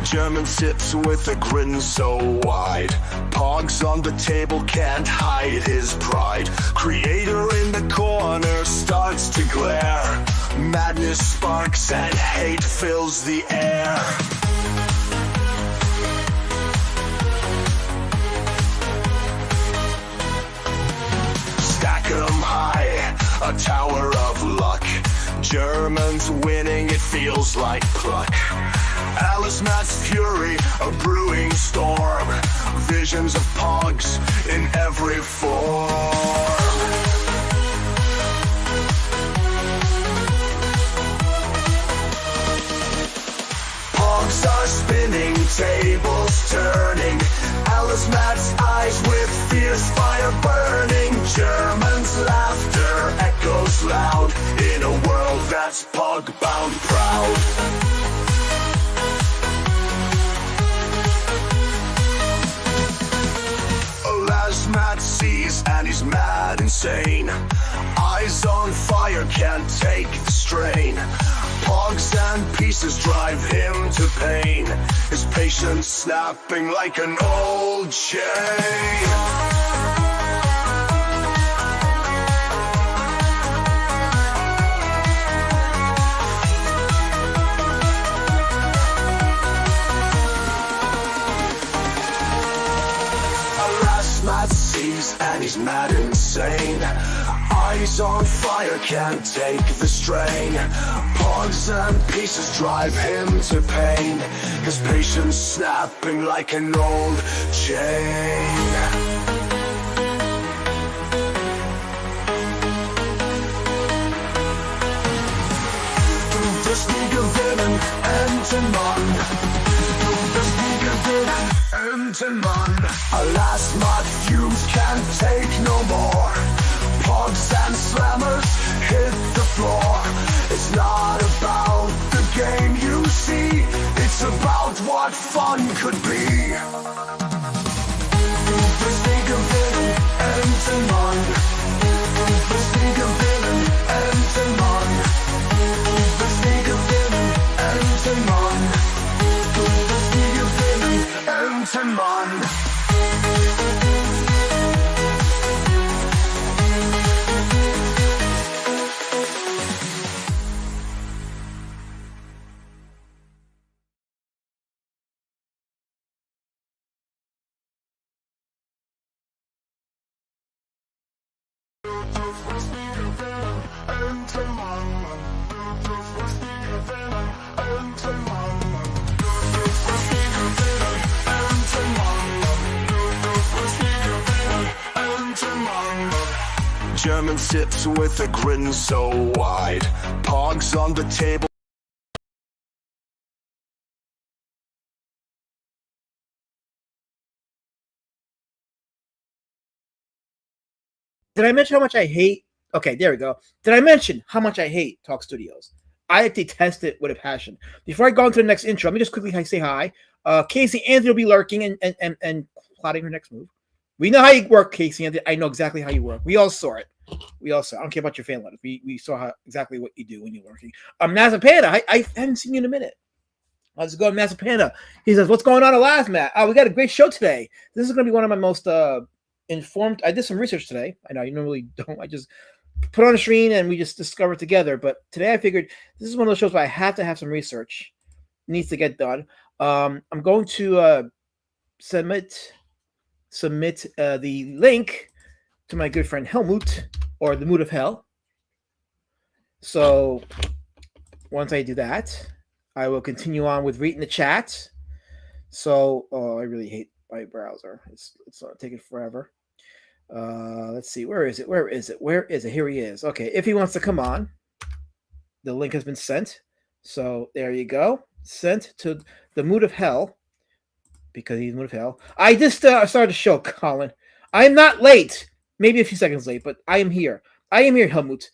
German sips with a grin so wide. Pogs on the table can't hide his pride. Creator in the corner starts to glare. Madness sparks and hate fills the air. Stack 'em high, a tower of luck. Germans winning, it feels like pluck. Alice Matt's fury, a brewing storm. Visions of pogs in every form. Pogs are spinning, tables turning. Alice Matt's eyes with fierce fire burning. Germans' laughter echoes loud in a world that's pog-bound proud. Matt sees and he's mad insane. Eyes on fire, can't take the strain. Pogs and pieces drive him to pain. His patience snapping like an old chain. And he's mad insane. Eyes on fire, can't take the strain. Pogs and pieces drive him to pain. His patience snapping like an old chain. Du Spiegelman, Entenmann. Du Spiegelman, Entenmann. Alas, my fumes can't take no more. Pogs and slammers hit the floor. It's not about the game you see. It's about what fun could be. Du Spiegelman, Entenmann. Du Spiegelman, Entenmann. Du Spiegelman, Entenmann. Du Spiegelman, Entenmann. German sips with a grin so wide. Pogs on the table. Did I mention how much I hate? Okay, there we go. Did I mention how much I hate Talk Studios? I detest it with a passion. Before I go on to the next intro, let me just quickly say hi. Casey Anthony will be lurking and plotting her next move. We know how you work, Casey Anthony. I know exactly how you work. We all saw it. I don't care about your fan letters. We saw exactly what you do when you're working. Nazapanda, I haven't seen you in a minute. Let's go to Nazapanda. He says, "What's going on at last, Matt? We got a great show today. This is going to be one of my most informed. I did some research today. I know you normally don't. I just put on a screen and we just discover it together. But today I figured this is one of those shows where I have to have some research. It needs to get done. I'm going to submit the link to my good friend Helmut, or the Mood of Hell. So once I do that, I will continue on with reading the chat. So I really hate my browser. It's not taking forever. Let's see. Where is it? Here he is. Okay. If he wants to come on, the link has been sent. So there you go. Sent to the Mood of Hell, because he's Mood of Hell. I just started the show, Colin. I'm not late. Maybe a few seconds late, but I am here. Helmut.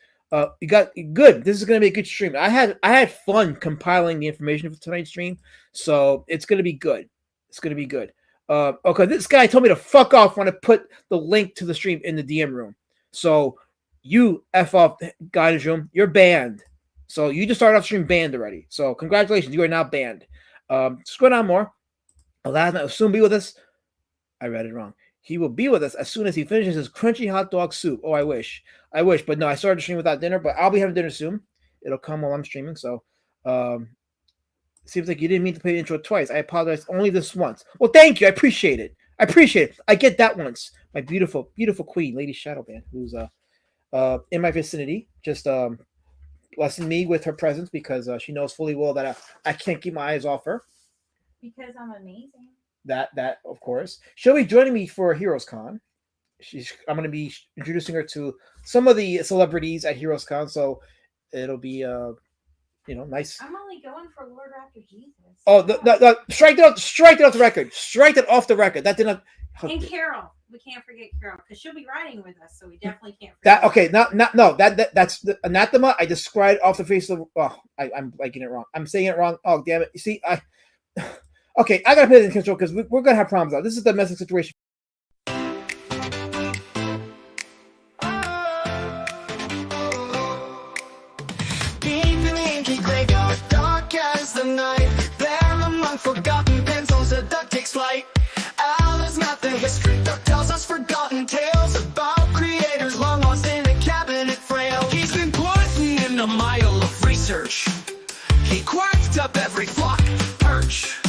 You got good. This is going to be a good stream. I had fun compiling the information for tonight's stream, so it's going to be good. It's gonna be good. Okay, this guy told me to fuck off when I put the link to the stream in the DM room. So you F off, guy in the room. You're banned. So you just started off stream banned already. So congratulations, you are now banned. Scroll down more. Elasmat will soon be with us. I read it wrong. He will be with us as soon as he finishes his crunchy hot dog soup. Oh, I wish. But no, I started to stream without dinner, but I'll be having dinner soon. It'll come while I'm streaming. So seems like you didn't mean to play the intro twice. I apologize only this once. Well, thank you. I appreciate it. I get that once. My beautiful, beautiful queen, Lady Shadowban, who's in my vicinity, just blessing me with her presence because she knows fully well that I can't keep my eyes off her. Because I'm amazing. That of course. She'll be joining me for Heroes Con. I'm going to be introducing her to some of the celebrities at Heroes Con, so it'll be nice. I'm only going for Lord Raptor Jesus. Oh, strike it off the record. Strike it off the record. That did not. And Carol, we can't forget Carol because she'll be riding with us, so we definitely can't forget that. Okay, that's the anathema. I described off the face of. Oh, I'm liking it wrong. I'm saying it wrong. Oh, damn it! You see, Okay, I gotta put it in control because we're gonna have problems now. This is the domestic situation. Deep in the inky graveyard, dark as the night, there among forgotten pencils, a duck takes flight. Alice not the history duck tells us forgotten tales about creators long lost in a cabinet frail. He's been putting in a mile of research. He quacked up every flock perch.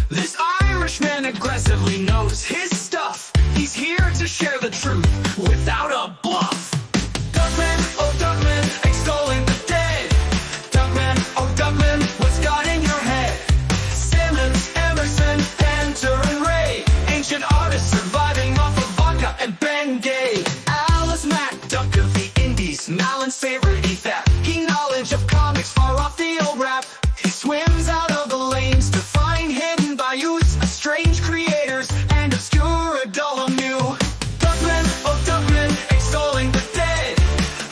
This Irishman aggressively knows his stuff. He's here to share the truth without a bluff. Duckman, oh Duckman, extolling the dead. Duckman, oh Duckman, what's got in your head? Simmons, Emerson, Panther, and Ray, ancient artists surviving off of vodka and Bengay. Alice Mack, duck of the Indies, Malin's favorite ethap. He knowledge of comics far off the old rap. He swims out of the lanes to find hidden bayous, strange creators, and obscure dull new. Duckman, oh Duckman, extolling the dead.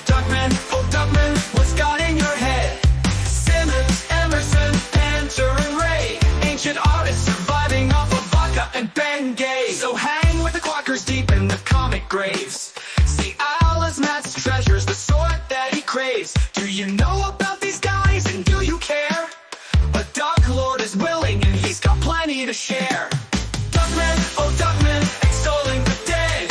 Duckman, oh Duckman, what's got in your head? Simmons, Emerson, Panther, and Ray, ancient artists surviving off of vodka and Bengay. So hang with the quackers deep in the comic graves. See Alice Matt's treasures, the sort that he craves. Do you know about these guys and do you care? A Duck Lord is willing and he's got plenty to share. Duckman, oh Duckman, extolling the dead.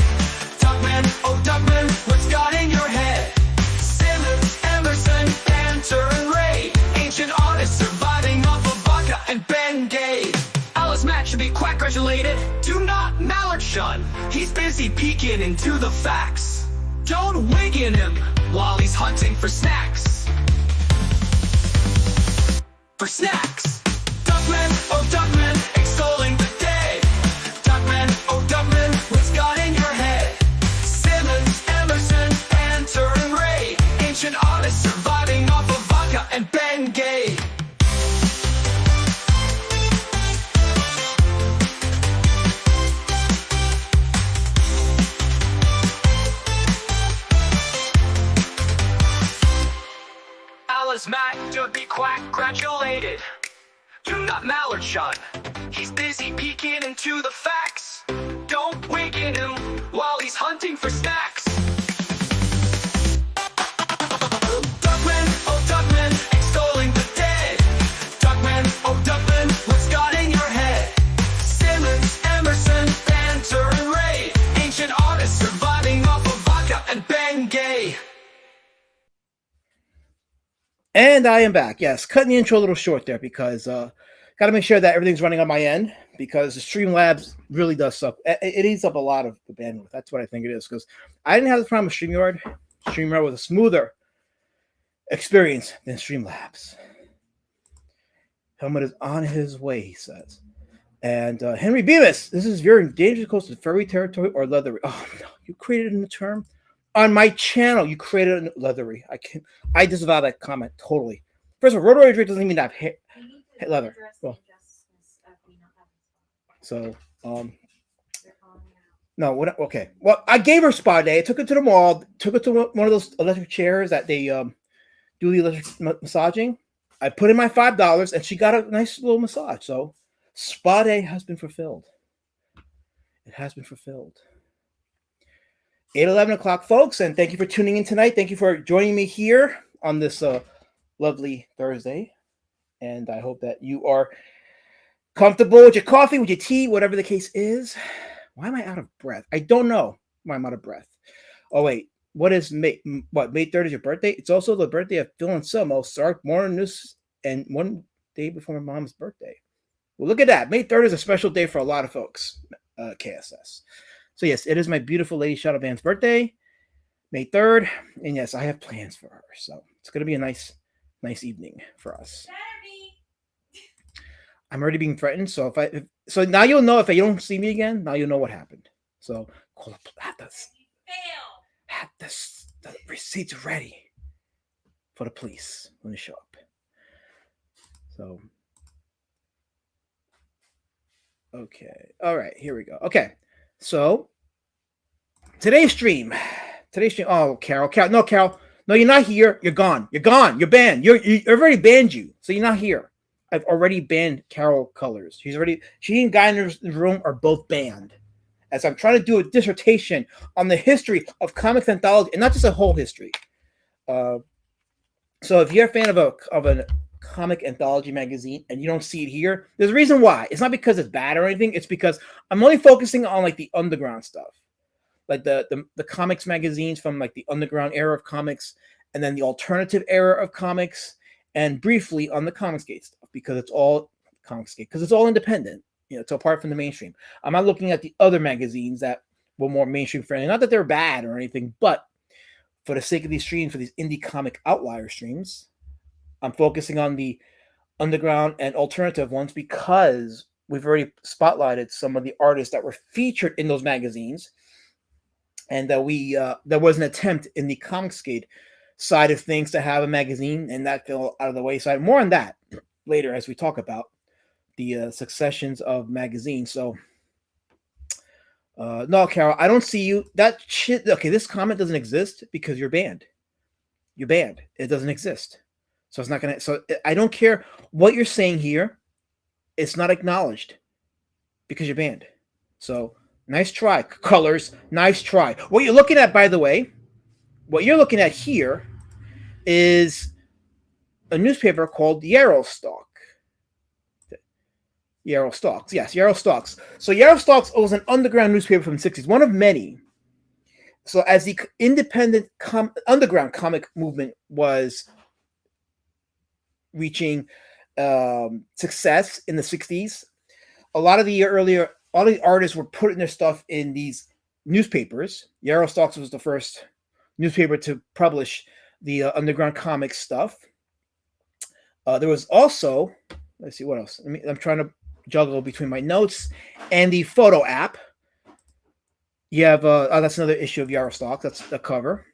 Duckman, oh Duckman, what's got in your head? Simmons, Emerson, Panther, and Ray, ancient artists surviving off of vodka and Bengay. Alice Matt should be quack-gratulated. Do not mallard shun. He's busy peeking into the facts. Don't wig in him while he's hunting for snacks. For snacks. Duckman, oh Duckman, extolling the dead. Duckman, oh Duckman, what's got in your head? Simmons, Emerson, Panther, and Ray, ancient artists surviving off of vodka and Bengay. Alice Mack should be quack-gratulated. Do not mallard shun. He's busy peeking into the facts. Don't wig in him while he's hunting for snacks. Duckman, oh Duckman, extolling the dead. Duckman, oh Duckman, what's got in your head? Simmons, Emerson, Panther, and Ray, ancient artists surviving off of vodka and Bengay. And I am back. Yes, cutting the intro a little short there because got to make sure that everything's running on my end because the Streamlabs really does suck. It eats up a lot of the bandwidth. That's what I think it is because I didn't have the problem with StreamYard. StreamYard was a smoother experience than Streamlabs. Helmet is on his way, he says. And Henry Beavis, this is very dangerous close to furry territory or leathery. Oh no, you created a new term on my channel. You created a leathery. I disavow that comment totally. First of all, Roto Drake doesn't even have hair, leather. Well, so no, what? Okay. Well, I gave her spa day. I took her to the mall. Took her to one of those electric chairs that they do the electric massaging. I put in my $5 and she got a nice little massage. So Spa day has been fulfilled. It has been fulfilled. 8:11 o'clock, folks, and thank you for tuning in tonight. Thank you for joining me here on this lovely Thursday. And I hope that you are comfortable with your coffee, with your tea, whatever the case is. Why am I out of breath? I don't know why I'm out of breath. Oh, wait. What is May? What, May 3rd is your birthday? It's also the birthday of Phil and Selmo, Sark, Mornus, and one day before my mom's birthday. Well, look at that. May 3rd is a special day for a lot of folks, KSS. So, yes, it is my beautiful Lady Shadow Band's birthday, May 3rd. And, yes, I have plans for her. So, it's going to be a nice evening for us. I'm already being threatened. So, so now you'll know if you don't see me again, now you'll know what happened. So, have the receipts ready for the police when they show up. So, okay. All right, here we go. Okay. So, today's stream. Oh, Carol. No, Carol. No, you're not here. You're gone. You're gone. You're banned. I've already banned you. So you're not here. I've already banned Carol Colors. She and Guy in the room are both banned. As I'm trying to do a dissertation on the history of comics anthology, and not just a whole history. So if you're a fan of a comic anthology magazine and you don't see it here, there's a reason why. It's not because it's bad or anything. It's because I'm only focusing on like the underground stuff, like the comics magazines from like the underground era of comics, and then the alternative era of comics, and briefly on the Comicsgate stuff because it's all Comicsgate because it's all independent. It's apart from the mainstream. I'm not looking at the other magazines that were more mainstream friendly. Not that they're bad or anything, but for the sake of these streams, for these indie comic outlier streams, I'm focusing on the underground and alternative ones because we've already spotlighted some of the artists that were featured in those magazines, and that there was an attempt in the Comicsgate side of things to have a magazine, and that fell out of the wayside. More on that later as we talk about the successions of magazines. So, no, Carol, I don't see you. That shit. Okay, this comment doesn't exist because you're banned. You're banned. It doesn't exist. So it's not gonna. So I don't care what you're saying here. It's not acknowledged because you're banned. So nice try, Colors. Nice try. What you're looking at, by the way, what you're looking at here is a newspaper called Yarrow Stalk. Yarrow Stalks. Yes, Yarrow Stalks. So Yarrow Stalks was an underground newspaper from the 60s, one of many. So as the independent underground comic movement was reaching success in the 60s, a lot of the artists were putting their stuff in these newspapers. Yarrow Stalks was the first newspaper to publish the underground comic stuff. There was also, let's see what else. I'm trying to juggle between my notes and the photo app. You have that's another issue of Yarrow Stalk. That's the cover.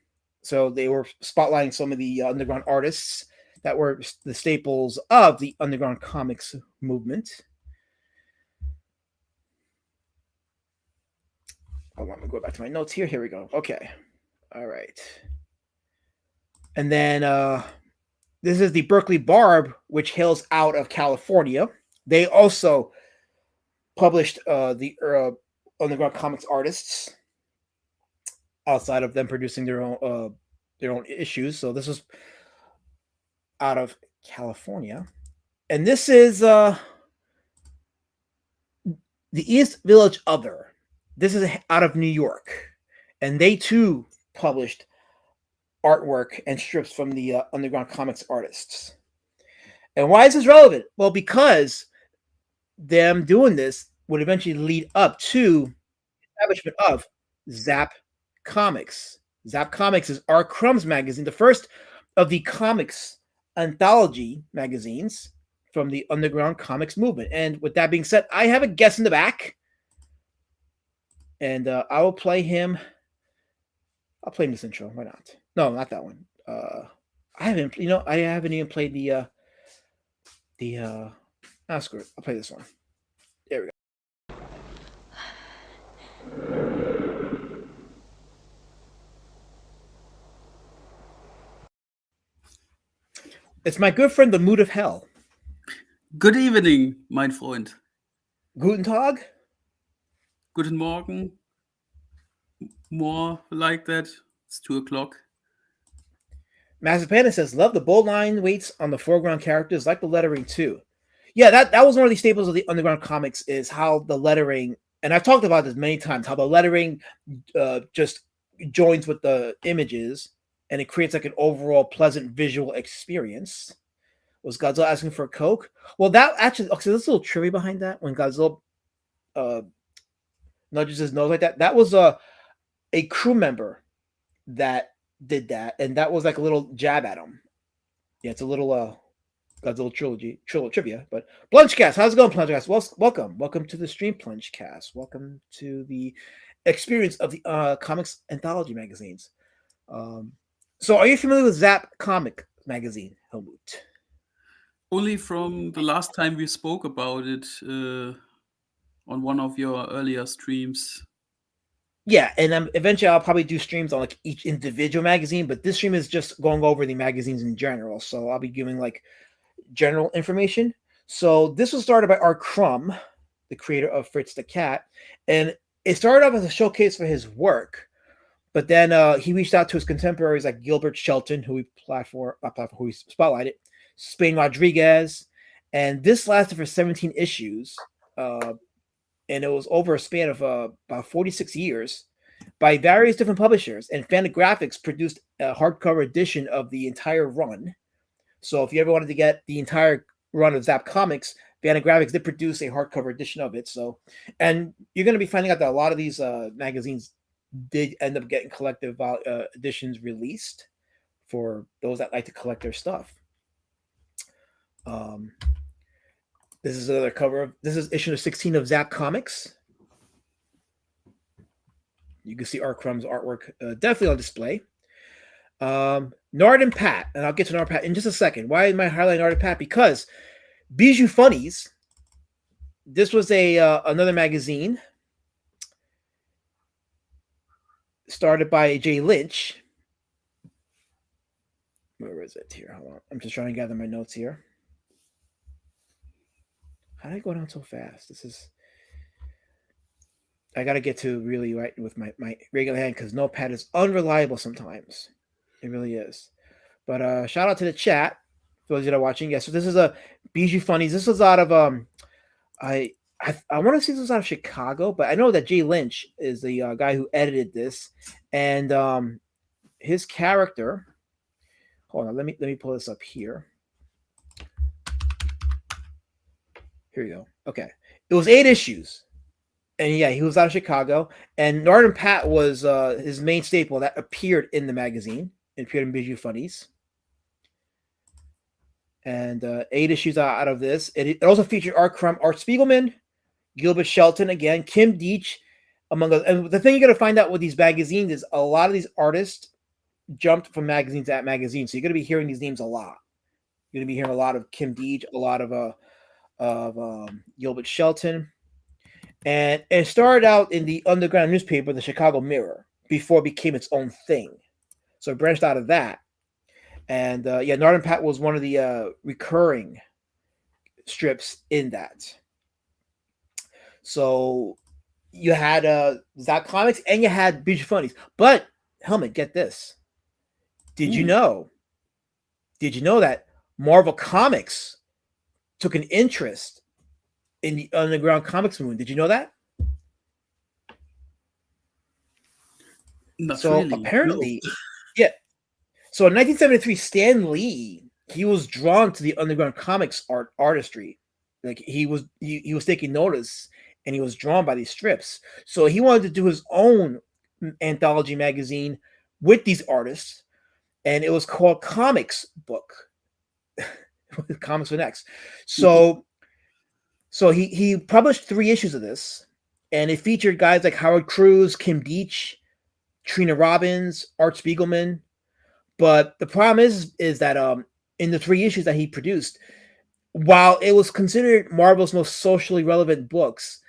So they were spotlighting some of the underground artists that were the staples of the underground comics movement. Hold on, let me go back to my notes here. Here we go. Okay. All right. And then this is the Berkeley Barb, which hails out of California. They also published the underground comics artists outside of them producing their own issues. So this is out of California. And this is the East Village Other. This is out of New York. And they too published artwork and strips from the underground comics artists. And why is this relevant? Well, because them doing this would eventually lead up to the establishment of Zap Comics. Zap Comics is our Crumb's magazine, the first of the comics anthology magazines from the underground comics movement. And with that being said, I have a guest in the back, and I will play him. I'll play him this intro. Why not? No, not that one. I haven't even played the screw it. I'll play this one. There we go. It's my good friend, the Mood of Hell. Good evening, mein Freund. Guten Tag. Guten Morgen. More like that. It's 2 o'clock. Master Panda says, love the bold line weights on the foreground characters, like the lettering too. Yeah, that was one of the staples of the underground comics is how the lettering, and I've talked about this many times, how the lettering just joins with the images and it creates like an overall pleasant visual experience. Was Godzilla asking for a Coke? Well, that actually, okay, there's a little trivia behind that. When Godzilla uh, nudges his nose like that, that was a crew member that did that, and that was like a little jab at him. Yeah, it's a little Godzilla trilogy trivia. But Plungecast, how's it going, Plungecast? Welcome to the stream, Plungecast. Welcome to the experience of the comics anthology magazines. So, are you familiar with Zap Comic Magazine, Helmut? Only from the last time we spoke about it on one of your earlier streams. Yeah, and eventually I'll probably do streams on like each individual magazine, but this stream is just going over the magazines in general. So I'll be giving like general information. So this was started by Art Crumb, the creator of Fritz the Cat, and it started off as a showcase for his work. But then he reached out to his contemporaries like Gilbert Shelton, who we who we spotlighted, Spain Rodriguez, and this lasted for 17 issues, and it was over a span of about 46 years by various different publishers. And Fantagraphics produced a hardcover edition of the entire run. So if you ever wanted to get the entire run of Zap Comics, Fantagraphics did produce a hardcover edition of it. So, and you're going to be finding out that a lot of these magazines did end up getting collective editions released for those that like to collect their stuff. This is another cover. This is issue 16 of Zap Comics. You can see Art Crumb's artwork definitely on display. Nard and Pat, and I'll get to Nard and Pat in just a second. Why am I highlighting Nard and Pat? Because Bijou Funnies, this was another magazine started by Jay Lynch. Where is it here? Hold on. I'm just trying to gather my notes here. How did I go down so fast? I got to get to really writing with my regular hand because Notepad is unreliable sometimes. It really is. But shout out to the chat for those that are watching. Yes, so this is a Bijou Funnies. This was out of I want to say this was out of Chicago, but I know that Jay Lynch is the guy who edited this, and his character. Hold on, let me pull this up here. Here we go. Okay, it was 8 issues, and yeah, he was out of Chicago. And Nard and Pat was his main staple that appeared in the magazine. It appeared in Bijou Funnies. And 8 issues out of this. It also featured Art Crumb, Art Spiegelman, Gilbert Shelton again, Kim Deitch, among others. And the thing you're going to find out with these magazines is a lot of these artists jumped from magazine to that magazine. So you're going to be hearing these names a lot. You're going to be hearing a lot of Kim Deitch, a lot of Gilbert Shelton. And it started out in the underground newspaper, the Chicago Mirror, before it became its own thing. So it branched out of that. And yeah, Nard and Pat was one of the recurring strips in that. So you had Zap Comics and you had Bijou Funnies. But Helmet, get this. Did you know that Marvel Comics took an interest in the underground comics movement? Did you know that? Not so really. apparently, no. Yeah. So in 1973, Stan Lee, he was drawn to the underground comics artistry. Like he was taking notice, and he was drawn by these strips. So he wanted to do his own anthology magazine with these artists, and it was called Comics Book. Comics with X. So he published 3 issues of this, and it featured guys like Howard Cruz, Kim Deitch, Trina Robbins, Art Spiegelman. But the problem is that in the 3 issues that he produced, while it was considered Marvel's most socially relevant books,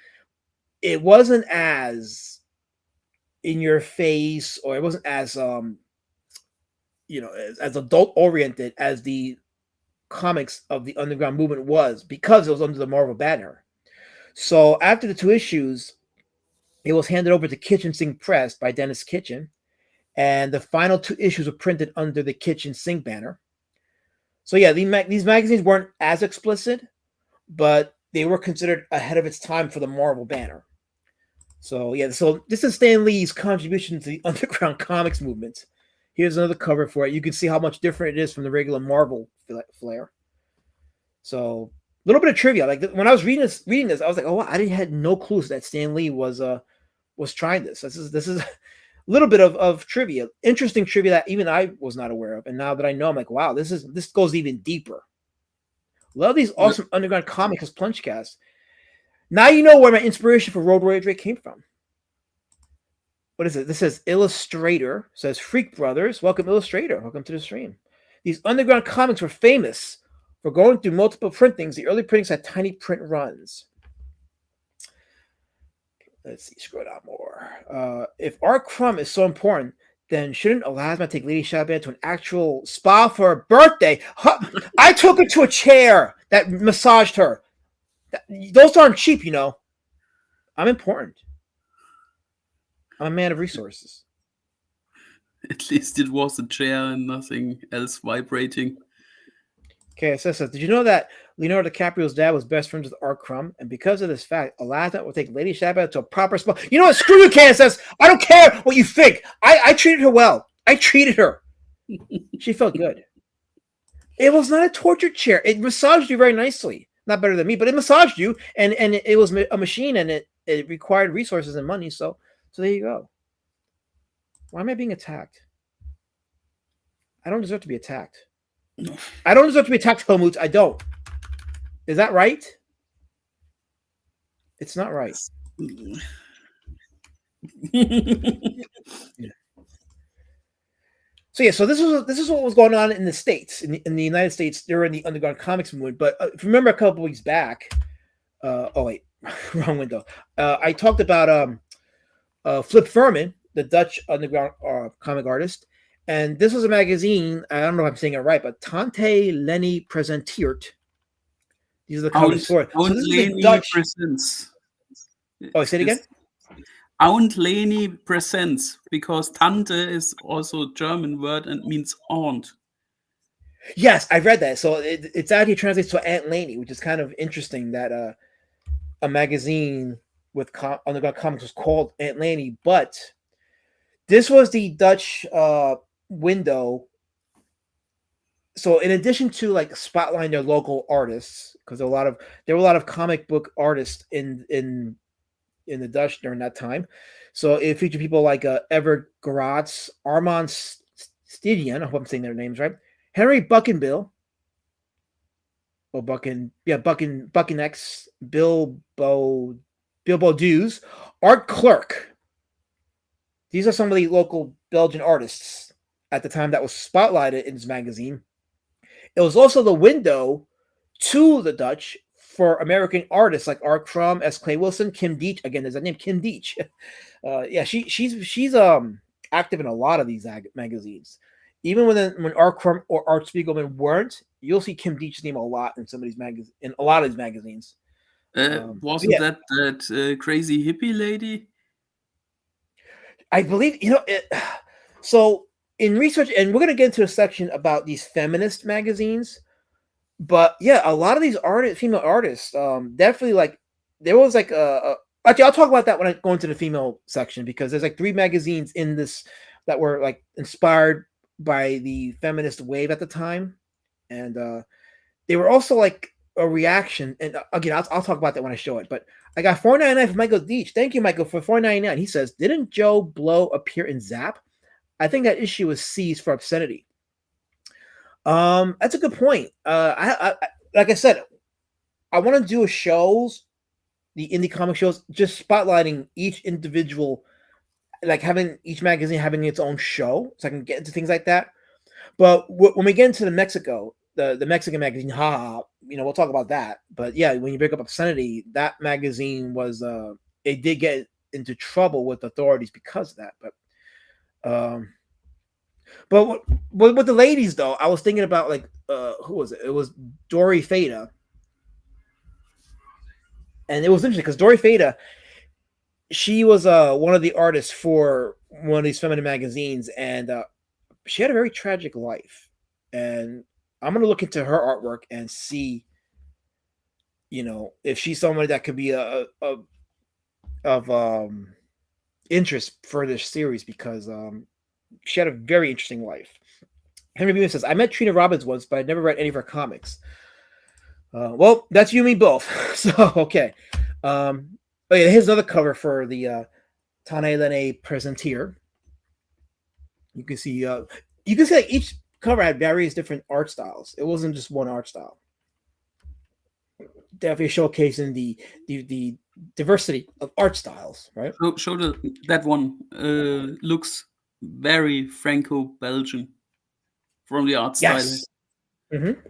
it wasn't as in your face, or it wasn't as as adult oriented as the comics of the underground movement was, because it was under the Marvel banner. So after the 2 issues, it was handed over to Kitchen Sink Press by Dennis Kitchen, and the final 2 issues were printed under the Kitchen Sink banner. So yeah, these magazines weren't as explicit, but they were considered ahead of its time for the Marvel banner. So yeah, so this is Stan Lee's contribution to the underground comics movement. Here's another cover for it. You can see how much different it is from the regular Marvel flair. So a little bit of trivia. Like when I was reading this, I was like, oh, I had no clues that Stan Lee was trying this. This is a little bit of trivia, interesting trivia that even I was not aware of. And now that I know, I'm like, wow, this goes even deeper. Love these awesome underground comics as Plungecast. Now you know where my inspiration for Road Warrior Drake came from. What is it? This says Illustrator. Says Freak Brothers. Welcome, Illustrator. Welcome to the stream. These underground comics were famous for going through multiple printings. The early printings had tiny print runs. Let's see. Scroll down more. If Art Crumb is so important, then shouldn't Elasma take Lady Shaban to an actual spa for her birthday? I took her to a chair that massaged her. Those aren't cheap, you know. I'm important. I'm a man of resources. At least it was a chair and nothing else vibrating. Okay, it says, did you know that Leonardo DiCaprio's dad was best friends with Art Crumb? And because of this fact, Elasma will take Lady Shaban to a proper spa. You know what? Screw you, Kansas. I don't care what you think. I treated her well. I treated her. She felt good. It was not a torture chair. It massaged you very nicely. Not better than me, but it massaged you, and it was a machine, and it required resources and money. So there you go. Why am I being attacked? I don't deserve to be attacked. I don't deserve to be attacked, Helmut. I don't. Is that right? It's not right. Yeah. So yeah, so this is what was going on in the States, in the United States during the underground comics movement. But if you remember a couple weeks back, wrong window. I talked about Flip Furman, the Dutch underground comic artist, and this was a magazine. I don't know if I'm saying it right, but Tante Lenny Presenteert. These are the covers for it. So this is the Dutch. Presents. Oh, say it again. Aunt Leni presents, because Tante is also a German word and means aunt. Yes, I've read that. So it's actually translates to Aunt Laney, which is kind of interesting that a magazine with underground comics was called Aunt Laney. But this was the Dutch window. So in addition to like spotlighting their local artists, because there were a lot of comic book artists in the Dutch during that time. So it featured people like Evert Gratz, Armand Stidian, I hope I'm saying their names right, Henry Buckenbill, Buckenex, Bilbo Dews, Art Clerk. These are some of the local Belgian artists at the time that was spotlighted in this magazine. It was also the window to the Dutch for American artists like Art Crumb, S. Clay Wilson, Kim Deitch. Again, there's that name, Kim Deitch. She's active in a lot of these magazines. Even when Art Crumb or Art Spiegelman weren't, you'll see Kim Deitch's name a lot in some of these magazines. In a lot of these magazines. Wasn't that crazy hippie lady? I believe So in research, and we're gonna get into a section about these feminist magazines. But yeah, a lot of these female artists, definitely like there was like actually I'll talk about that when I go into the female section, because there's like 3 magazines in this that were like inspired by the feminist wave at the time, and they were also like a reaction. And again, I'll talk about that when I show it. But I got $4.99 for Michael Deitch. Thank you, Michael, for $4.99. He says, "Didn't Joe Blow appear in Zap? I think that issue was seized for obscenity." That's a good point. I like I said, I want to do the indie comic shows, just spotlighting each individual, like having each magazine having its own show, so I can get into things like that. But when we get into the Mexican magazine, we'll talk about that. But yeah, when you break up obscenity, that magazine was it did get into trouble with authorities because of that. But with the ladies, though, I was thinking about like who was it? It was Dory Fada. And it was interesting because Dory Fada, she was one of the artists for one of these feminine magazines, and she had a very tragic life. And I'm gonna look into her artwork and see, if she's somebody that could be a of interest for this series because she had a very interesting life. Henry Beeman says, I met Trina Robbins once, but I'd never read any of her comics. Well, that's you and me both. So, okay. Oh, yeah, here's another cover for the Tane Lene Presentier. You can see like each cover had various different art styles. It wasn't just one art style. Definitely showcasing the diversity of art styles, right? Show that one. Looks very Franco-Belgian from the art style. Yes. Mm-hmm.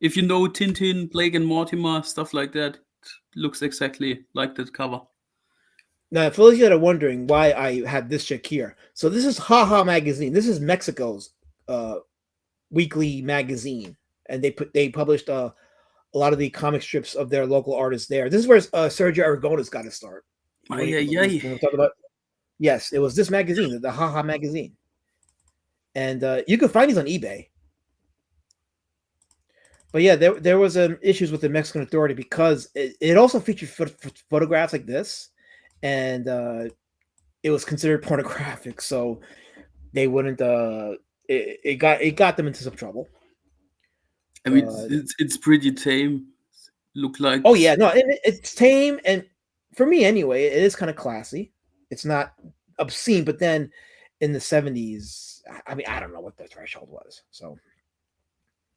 If you know Tintin, Blake and Mortimer, stuff like that, looks exactly like that cover. Now, for those of you that are wondering why I have this chick here, so this is Haha Magazine. This is Mexico's weekly magazine, and they published a lot of the comic strips of their local artists there. This is where Sergio Aragona's got to start. Yes, it was this magazine, the Haha Magazine, and you can find these on eBay. But yeah, there was issues with the Mexican Authority because it also featured photographs like this, and it was considered pornographic, so they wouldn't. It got them into some trouble. I mean, it's pretty tame. Look like. Oh yeah, no, it's tame, and for me anyway, it is kind of classy. It's not obscene, but then in the 70s, I mean, I don't know what the threshold was, so.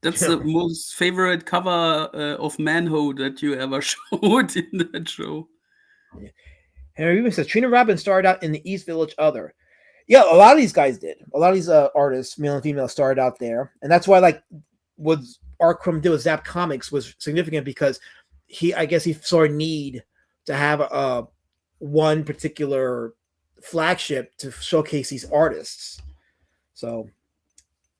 That's the most favorite cover of Manho that you ever showed in that show. Yeah. Henry Rubin says Trina Robbins started out in the East Village Other. Yeah, a lot of these guys did. A lot of these artists, male and female, started out there, and that's why like what our Crumb did with Zap Comics was significant because I guess he saw a need to have one particular flagship to showcase these artists. So.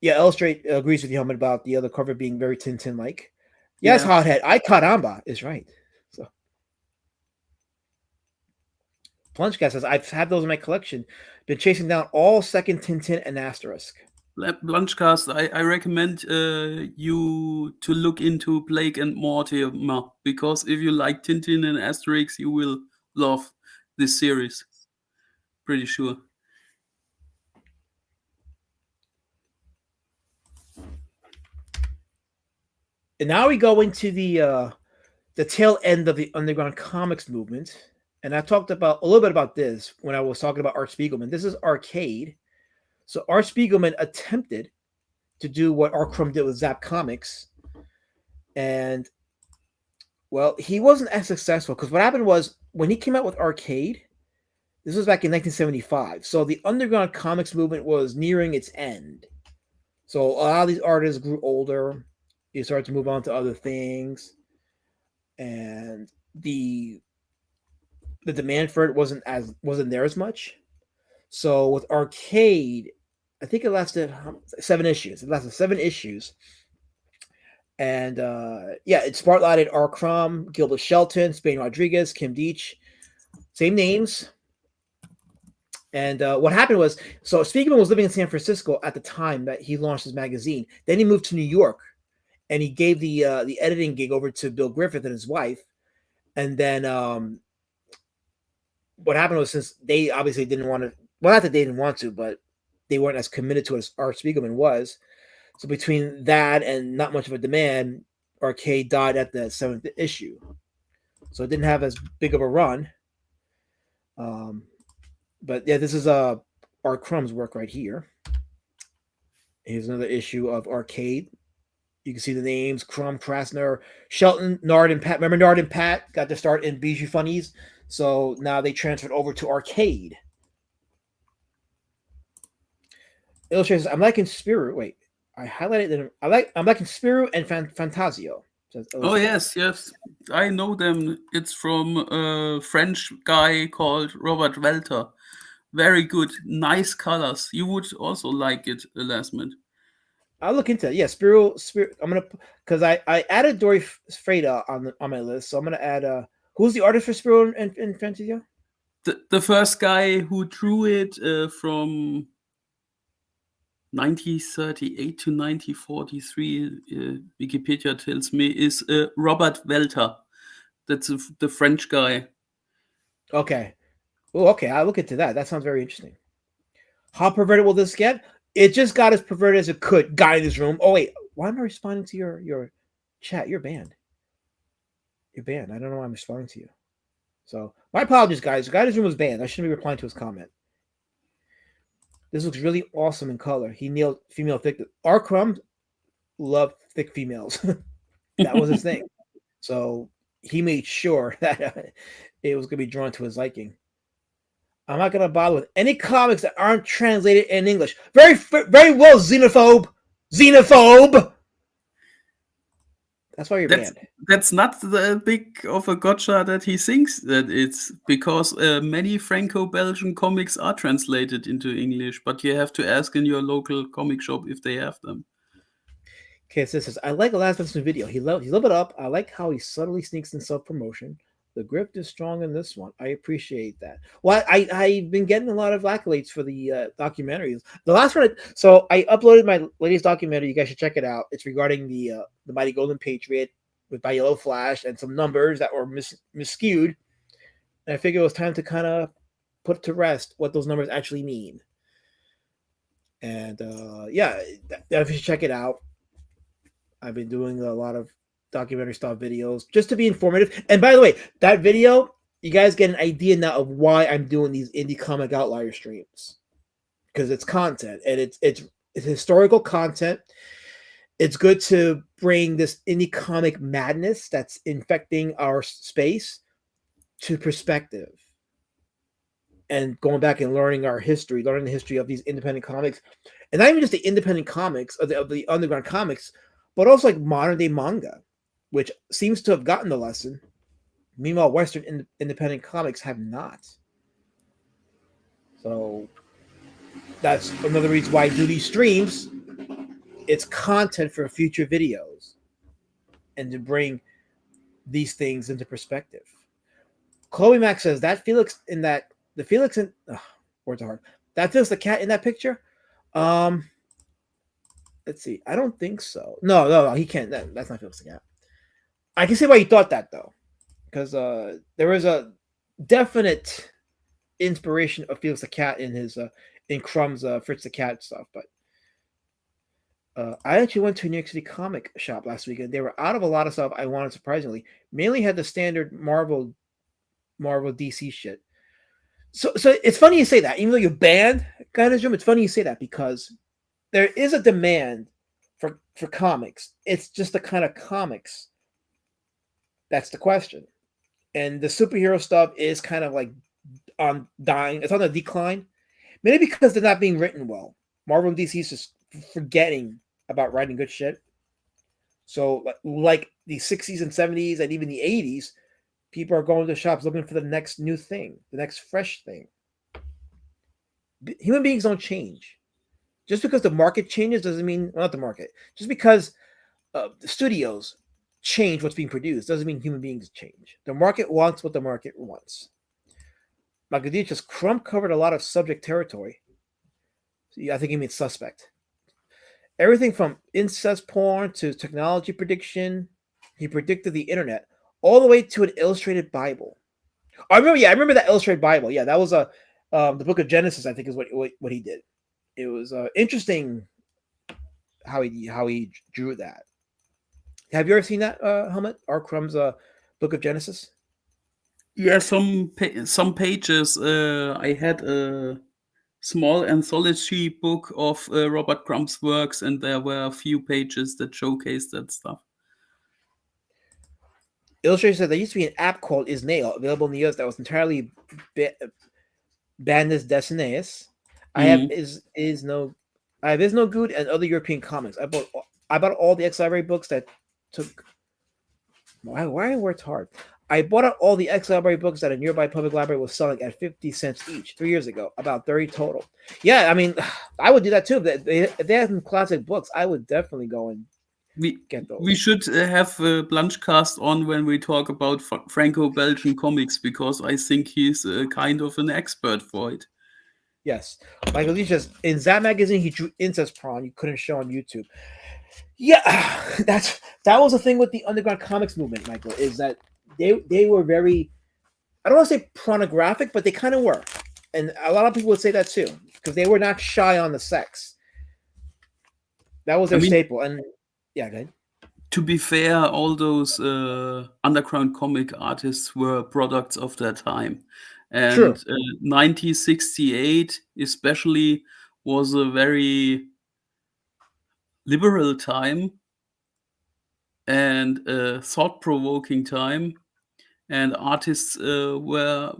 Yeah, Illustrate agrees with you, Helmet, about the other cover being very Tintin-like. Yes, yeah. Hothead. I Caramba is right. So, Plungecat says, I've had those in my collection. Been chasing down all second Tintin and Asterisk. Plungecast, I recommend you to look into Blake and Mortimer because if you like Tintin and Asterix, you will love this series. Pretty sure. And now we go into the tail end of the underground comics movement. And I talked about a little bit about this when I was talking about Art Spiegelman. This is Arcade. So Art Spiegelman attempted to do what Art Crumb did with Zap Comics. And, well, he wasn't as successful because what happened was when he came out with Arcade, this was back in 1975. So the underground comics movement was nearing its end. So a lot of these artists grew older. You started to move on to other things, and the demand for it wasn't there as much. So with Arcade, I think it lasted 7 issues. It lasted 7 issues, and it spotlighted R. Crumb, Gilbert Shelton, Spain Rodriguez, Kim Deitch, same names. And what happened was, so Spiegelman was living in San Francisco at the time that he launched his magazine. Then he moved to New York. And he gave the editing gig over to Bill Griffith and his wife. And then what happened was since they obviously didn't want to, well, not that they didn't want to, but they weren't as committed to it as Art Spiegelman was. So between that and not much of a demand, Arcade died at the 7th issue. So it didn't have as big of a run. But yeah, this is Art Crumb's work right here. Here's another issue of Arcade. You can see the names: Crumb, Krasner, Shelton, Nard, and Pat. Remember Nard and Pat got their start in Bijou Funnies, so now they transferred over to Arcade. Illustrators, I'm liking Spiru. Wait, I highlighted them. I'm liking Spiru and Fantasio. Oh yes, I know them. It's from a French guy called Robert Welter. Very good, nice colors. You would also like it, Lasman. I'll look into it. Yeah, Spirit. I'm gonna because I added Dory Freda on my list, so I'm gonna add Who's the artist for Spiro and Fantasia? The first guy who drew it from 1938 to 1943, Wikipedia tells me, is Robert Welter. That's the French guy. Okay. Oh, okay. I'll look into that. That sounds very interesting. How perverted will this get? It just got as perverted as it could. Guy in his room. Oh wait, why am I responding to your chat? You're banned. You're banned. I don't know why I'm responding to you. So my apologies, guys. The guy in his room was banned. I shouldn't be replying to his comment. This looks really awesome in color. He nailed female thick. Our Crumb loved thick females. That was his thing. So he made sure that it was going to be drawn to his liking. I'm not going to bother with any comics that aren't translated in English. Very well, xenophobe. Xenophobe. That's why you're banned. That's not the big of a gotcha that he thinks that it's, because many Franco-Belgian comics are translated into English, but you have to ask in your local comic shop if they have them. Okay, so this is, I like the last Vincent video. He leveled it up. I like how he subtly sneaks in self-promotion. The grip is strong in this one. I appreciate that. Well, I've been getting a lot of accolades for the documentaries. The last one, so I uploaded my latest documentary. You guys should check it out. It's regarding the Mighty Golden Patriot by Yellow Flash and some numbers that were miscued. And I figured it was time to kind of put to rest what those numbers actually mean. And yeah, if you should check it out. I've been doing a lot of documentary style videos just to be informative. And by the way, that video, you guys get an idea now of why I'm doing these indie comic outlier streams, because it's content and it's historical content. It's good to bring this indie comic madness that's infecting our space to perspective, and going back and learning the history of these independent comics, and not even just the independent comics of the underground comics, but also like modern day manga, which seems to have gotten the lesson. Meanwhile, Western independent comics have not. So that's another reason why I do these streams. It's content for future videos and to bring these things into perspective. Chloe Mack says that Felix in that the Felix in words are hard. That Felix the cat in that picture. Let's see. I don't think so. No, he can't. That's not Felix the cat. I can see why you thought that though, because there was a definite inspiration of Felix the cat in his in Crumb's Fritz the Cat stuff. But I actually went to a New York City comic shop last weekend. They were out of a lot of stuff I wanted, surprisingly. Mainly had the standard Marvel DC shit. So it's funny you say that, even though you're banned, guy in his room. It's funny you say that because there is a demand for comics. It's just the kind of comics. That's the question. And the superhero stuff is kind of like on dying. It's on the decline. Maybe because they're not being written well. Marvel and DC is just forgetting about writing good shit. So like the 60s and 70s and even the 80s, people are going to shops looking for the next new thing, the next fresh thing. Human beings don't change. Just because the market changes doesn't mean, well, not the market. Just because the studios change what's being produced doesn't mean human beings change. The market wants what the market wants. Magadich's Crumb covered a lot of subject territory. I think he means suspect. Everything from incest porn to technology prediction. He predicted the internet all the way to an illustrated Bible. I remember that illustrated Bible. Yeah, that was the book of Genesis, I think, is what he did. It was interesting how he drew that. Have you ever seen that, Helmut? R. Crumb's book of Genesis? Yeah, some pages. I had a small anthology book of Robert Crumb's works, and there were a few pages that showcased that stuff. Illustrator said there used to be an app called Isnail available in the US that was entirely Bandis Desineus. I have is no good and other European comics. I bought all the X Library books that took. Why I worked hard. I bought out all the X Library books that a nearby public library was selling at 50 cents each 3 years ago, about 30 total. Yeah, I mean, I would do that too. If they had some classic books, I would definitely go and get those. We should have Blanchcast on when we talk about Franco-Belgian comics, because I think he's kind of an expert for it. Yes, Michael Lee just in that magazine he drew incest prawn. You couldn't show on YouTube. Yeah, that was the thing with the underground comics movement, Michael. Is that they were very, I don't want to say pornographic, but they kind of were, and a lot of people would say that too because they were not shy on the sex. That was their staple, and yeah, go ahead. To be fair, all those underground comic artists were products of their time. And True. 1968 especially was a very liberal time and a thought-provoking time. And artists were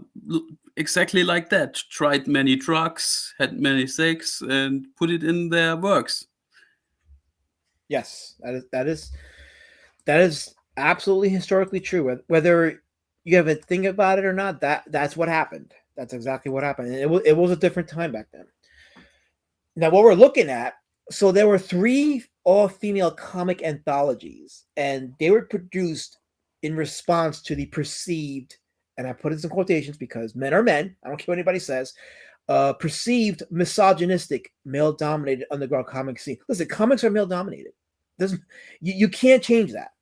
exactly like that. Tried many drugs, had many sex, and put it in their works. Yes, that is absolutely historically true. Whether you have a thing about it or not, that's what happened. That's exactly what happened. And it was a different time back then. Now, what we're looking at, so there were 3 all-female comic anthologies, and they were produced in response to the perceived, and I put it in quotations because men are men, I don't care what anybody says, perceived misogynistic, male-dominated underground comic scene. Listen, comics are male-dominated. You can't change that.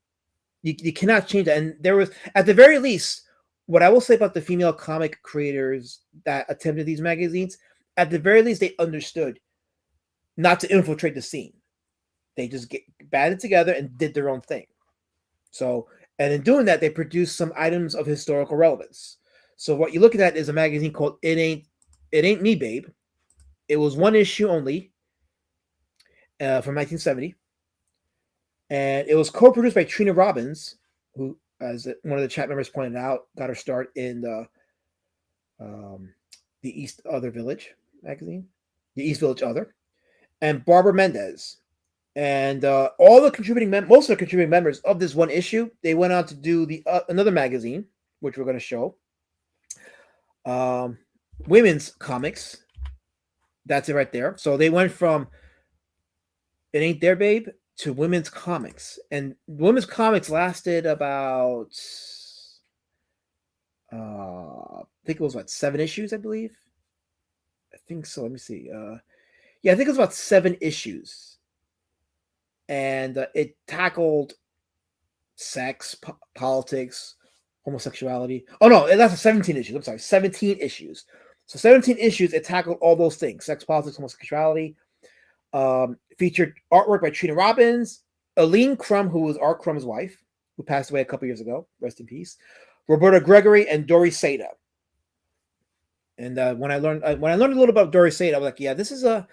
You cannot change that. And there was, at the very least, what I will say about the female comic creators that attempted these magazines, at the very least, they understood not to infiltrate the scene. They just banded together and did their own thing. So, and in doing that, they produced some items of historical relevance. So what you're looking at is a magazine called It Ain't Me, Babe. It was 1 issue only from 1970. And it was co-produced by Trina Robbins, who, as one of the chat members pointed out, got her start in the East Other Village magazine, the East Village Other, and Barbara Mendez. And all the most of the contributing members of this 1 issue, they went on to do another magazine, which we're going to show, women's comics. That's it right there. So they went from It Ain't There, Babe to women's comics, and women's comics lasted about I think it was 7 issues, I believe. I think so. Let me see. Yeah, I think it was about 7 issues, and it tackled sex, politics, homosexuality. Oh no, that's 17 issues. I'm sorry, 17 issues. So 17 issues. It tackled all those things: sex, politics, homosexuality. Featured artwork by Trina Robbins, Aline Crumb, who was Art Crumb's wife, who passed away a couple years ago. Rest in peace. Roberta Gregory and Dori Seda. And when I learned a little about Dori Seda, I was like, yeah, this is a.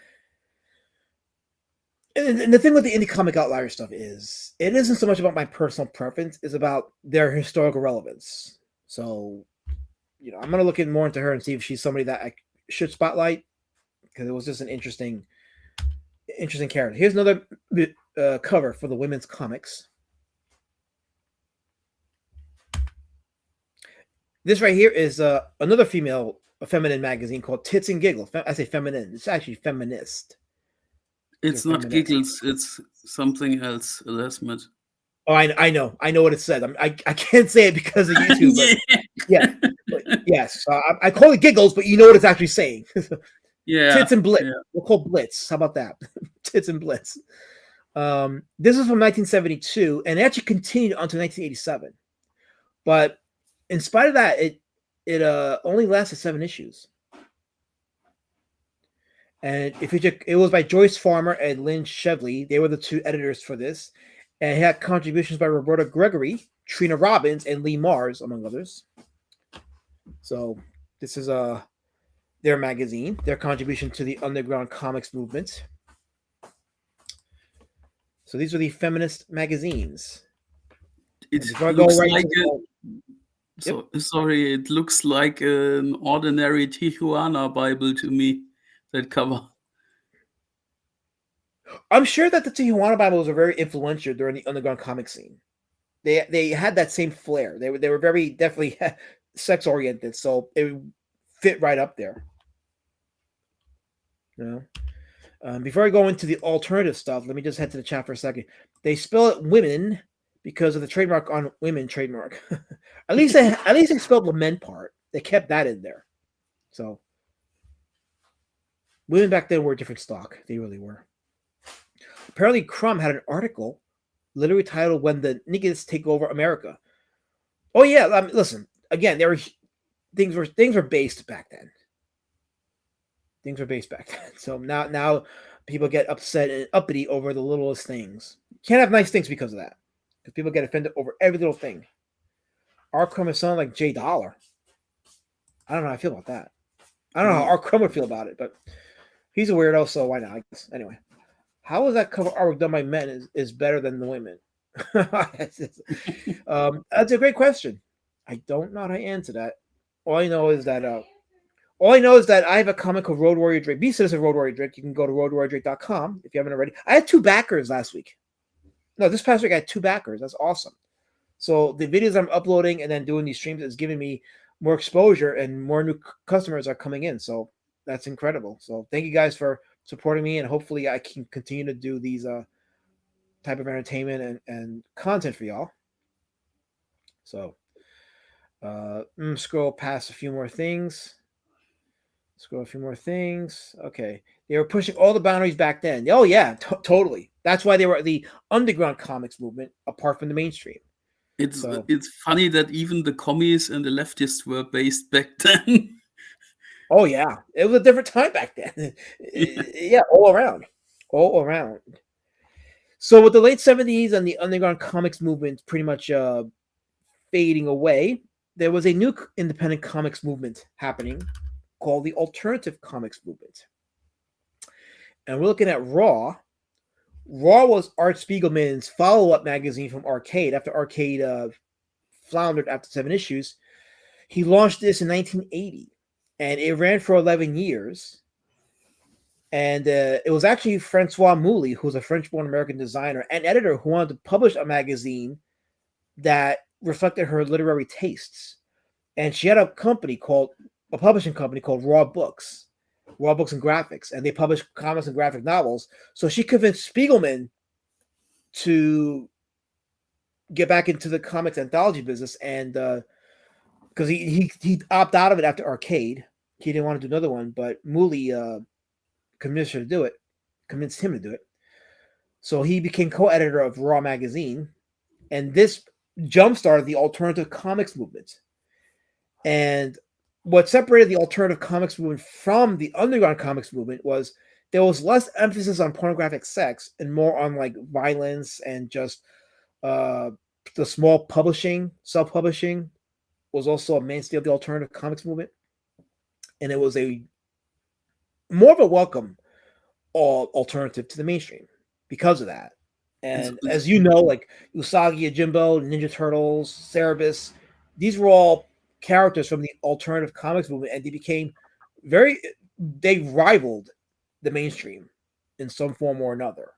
And the thing with the indie comic outlier stuff is, it isn't so much about my personal preference; it's about their historical relevance. So, I'm gonna look more into her and see if she's somebody that I should spotlight, because it was just an interesting character. Here's another cover for the women's comics. This right here is another feminine magazine called Tits and Giggles. I say feminine. It's actually feminist. It's not Giggles. It's something else, Lesmet. Oh, I know what it says. I can't say it because of YouTube. But yeah. Yes. I call it Giggles, but you know what it's actually saying. Yeah. Tits and Blitz. Yeah. We'll call Blitz. How about that? Tits and Blitz. This is from 1972, and it actually continued until 1987. But in spite of that, it only lasted 7 issues. And it was by Joyce Farmer and Lynn Shevley. They were the 2 editors for this. And it had contributions by Roberta Gregory, Trina Robbins, and Lee Mars, among others. So this is their magazine, their contribution to the underground comics movement. So these are the feminist magazines. It looks like an ordinary Tijuana Bible to me, that cover. I'm sure that the Tijuana Bibles are very influential during the underground comic scene. They had that same flair. They were very definitely sex oriented, so it would fit right up there. Before I go into the alternative stuff, let me just head to the chat for a second. They spell it women because of the trademark on women trademark. at least they spelled the men part. They kept that in there. So women back then were a different stock. They really were. Apparently, Crumb had an article literally titled "When the Niggas Take Over America." Oh yeah, listen. Again, there were things were based back then. Things were based back then. So now people get upset and uppity over the littlest things. You can't have nice things because of that. Because people get offended over every little thing. Our Crumb is sounding like Jay Dollar. I don't know how I feel about that. I don't know how our Crumb would feel about it, but he's a weirdo, so why not? I guess. Anyway, how is that cover artwork done by men is better than the women? That's a great question. I don't know how to answer that. All I know is that I have a comic called Road Warrior Drake. Be citizen of Road Warrior Drake. You can go to roadwarriordrake.com if you haven't already. I had 2 backers last week. No, this past week I had 2 backers. That's awesome. So the videos I'm uploading and then doing these streams is giving me more exposure and more new customers are coming in. So that's incredible. So thank you guys for supporting me, and hopefully I can continue to do these type of entertainment and content for y'all. So scroll past a few more things. Okay. They were pushing all the boundaries back then. Oh, yeah, totally. That's why they were the underground comics movement apart from the mainstream. It's funny that even the commies and the leftists were based back then. Oh, yeah. It was a different time back then. Yeah, all around. So with the late 70s and the underground comics movement pretty much fading away, there was a new independent comics movement happening called the alternative comics movement. And we're looking at Raw. Raw was Art Spiegelman's follow-up magazine from Arcade. After Arcade floundered after 7 issues, he launched this in 1980. And it ran for 11 years. And it was actually Francois Mouly, who's a French-born American designer and editor who wanted to publish a magazine that reflected her literary tastes. And she had a publishing company called Raw Books and Graphics, and they published comics and graphic novels. So she convinced Spiegelman to get back into the comics anthology business, and because he opted out of it after Arcade, he didn't want to do another one, but Mouly convinced him to do it. So he became co-editor of Raw magazine, and this jump-started the alternative comics movement. And what separated the alternative comics movement from the underground comics movement was there was less emphasis on pornographic sex and more on like violence, and just the small publishing, self-publishing was also a mainstay of the alternative comics movement. And it was a more of a welcome alternative to the mainstream because of that. And as you know, like Usagi Yojimbo, Ninja Turtles, Cerebus, these were all characters from the alternative comics movement, and they rivaled the mainstream in some form or another.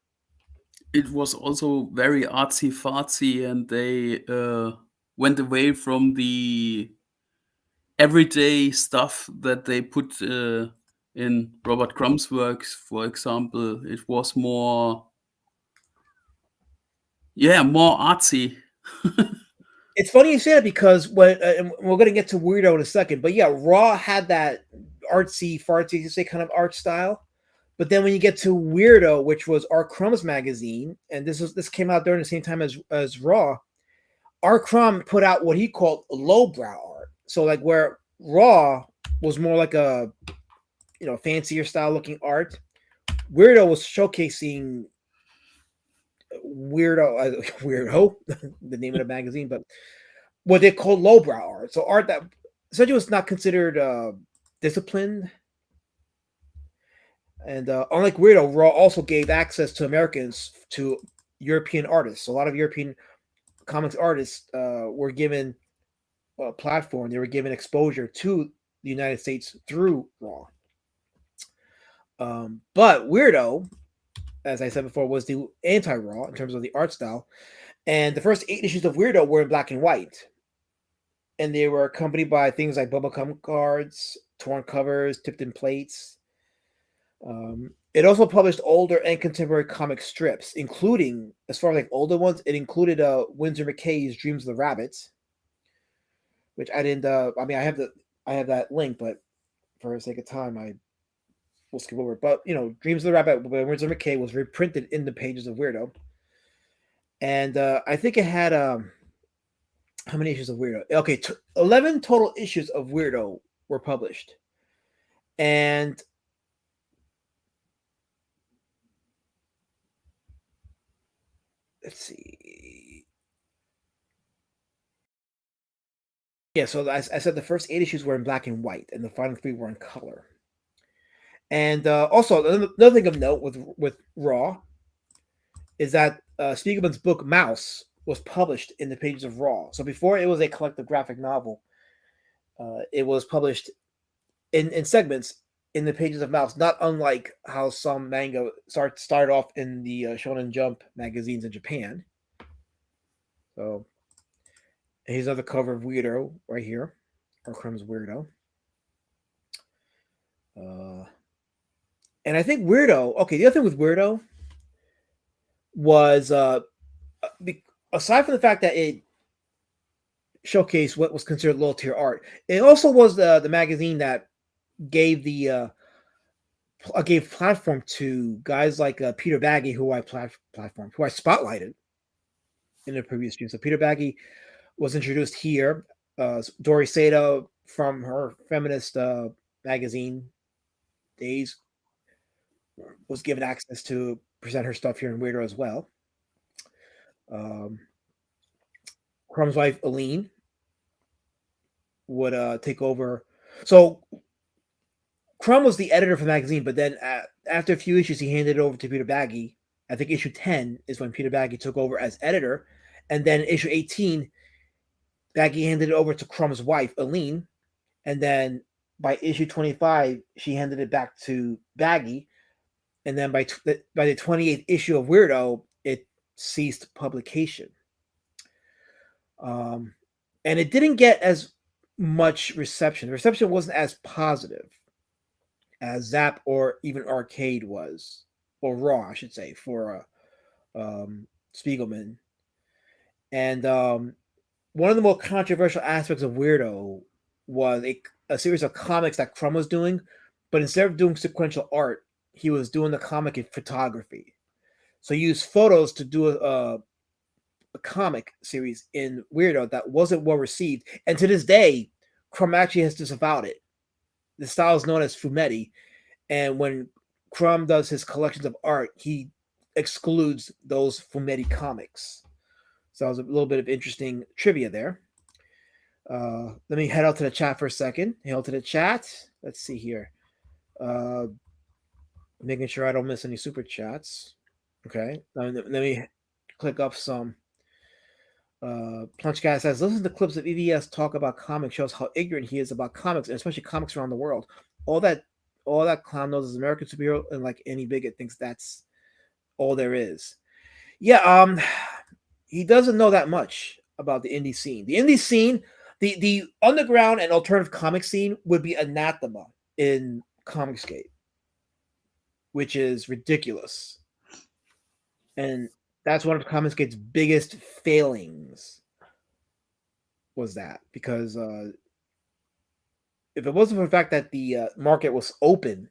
It was also very artsy-fartsy, and they went away from the everyday stuff that they put in Robert Crumb's works, for example. It was more artsy. It's funny you say that because when and we're going to get to Weirdo in a second, but yeah, Raw had that artsy fartsy, you say, kind of art style. But then when you get to Weirdo, which was R. Crumb's magazine, and this came out during the same time as Raw, R. Crumb put out what he called lowbrow art. So like where Raw was more like a fancier style looking art, Weirdo was showcasing Weirdo, the name of the magazine, but what they call lowbrow art. So art that essentially was not considered disciplined. And unlike Weirdo, Raw also gave access to Americans to European artists. So a lot of European comics artists were given a platform. They were given exposure to the United States through Raw. But Weirdo, as I said before, was the anti-Raw in terms of the art style. And the first 8 issues of Weirdo were in black and white. And they were accompanied by things like bubblegum cards, torn covers, tipped in plates. It also published older and contemporary comic strips, including, as far as like older ones, it included Winsor McKay's Dreams of the Rabbit, which I didn't. I mean, I have that link, but for the sake of time, I will skip over it. But Dreams of the Rabbit by Winsor McKay was reprinted in the pages of Weirdo, and I think it had how many issues of Weirdo? Okay, 11 total issues of Weirdo were published, and let's see. Yeah, so I said the first 8 issues were in black and white, and the final 3 were in color. And also, another thing of note with Raw is that Spiegelman's book Mouse was published in the pages of Raw. So before it was a collective graphic novel, it was published in segments in the pages of Mouse, not unlike how some manga started off in the Shonen Jump magazines in Japan. So here's another cover of Weirdo right here, or Crumb's Weirdo. And I think Weirdo, okay, the other thing with Weirdo was, aside from the fact that it showcased what was considered low tier art, it also was the magazine that gave gave platform to guys like Peter Baggy, who I spotlighted in the previous stream. So Peter Baggy was introduced here. Dori Sato from her feminist magazine days was given access to present her stuff here in Weirdo as well. Crumb's wife Aline would take over. So Crumb was the editor for the magazine, but then after a few issues, he handed it over to Peter Baggy. I think issue 10 is when Peter Baggy took over as editor, and then issue 18, Baggy handed it over to Crumb's wife Aline, and then by issue 25, she handed it back to Baggy, and then by the 28th issue of Weirdo, it ceased publication. And it didn't get as much reception. The reception wasn't as positive as Zap or even Arcade was, or Raw, I should say, for Spiegelman. And one of the more controversial aspects of Weirdo was a series of comics that Crumb was doing, but instead of doing sequential art, he was doing the comic in photography. So he used photos to do a comic series in Weirdo that wasn't well received. And to this day, Crumb actually has disavowed it. The style is known as fumetti. And when Crumb does his collections of art, he excludes those fumetti comics. So that was a little bit of interesting trivia there. Let me head out to the chat for a second. Head out to the chat. Let's see here. Making sure I don't miss any super chats. Okay. Let me click up some. Plunch Guy says, listen to clips of EVS talk about comics shows how ignorant he is about comics, and especially comics around the world. All that clown knows is American superhero, and like any bigot thinks that's all there is. Yeah, he doesn't know that much about the indie scene. The indie scene, the underground and alternative comic scene would be anathema in Comicsgate, which is ridiculous. And that's one of Comicsgate's biggest failings, was that, because if it wasn't for the fact that the market was open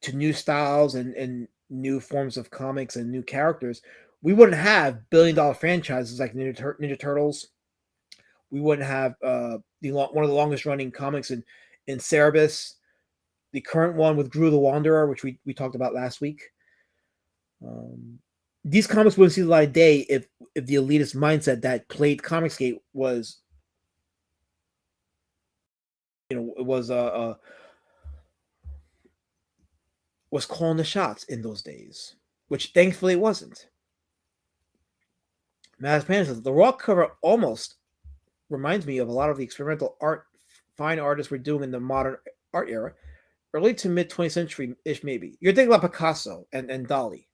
to new styles and new forms of comics and new characters, we wouldn't have billion-dollar franchises like Ninja Turtles. We wouldn't have one of the longest-running comics in Cerebus, the current one with Gru the Wanderer, which we talked about last week. These comics wouldn't see the light of day if the elitist mindset that played Comicsgate was, was calling the shots in those days, which thankfully it wasn't. Matt Pan says the Raw cover almost reminds me of a lot of the experimental art fine artists were doing in the modern art era, early to mid 20th century ish. Maybe you're thinking about Picasso and Dali.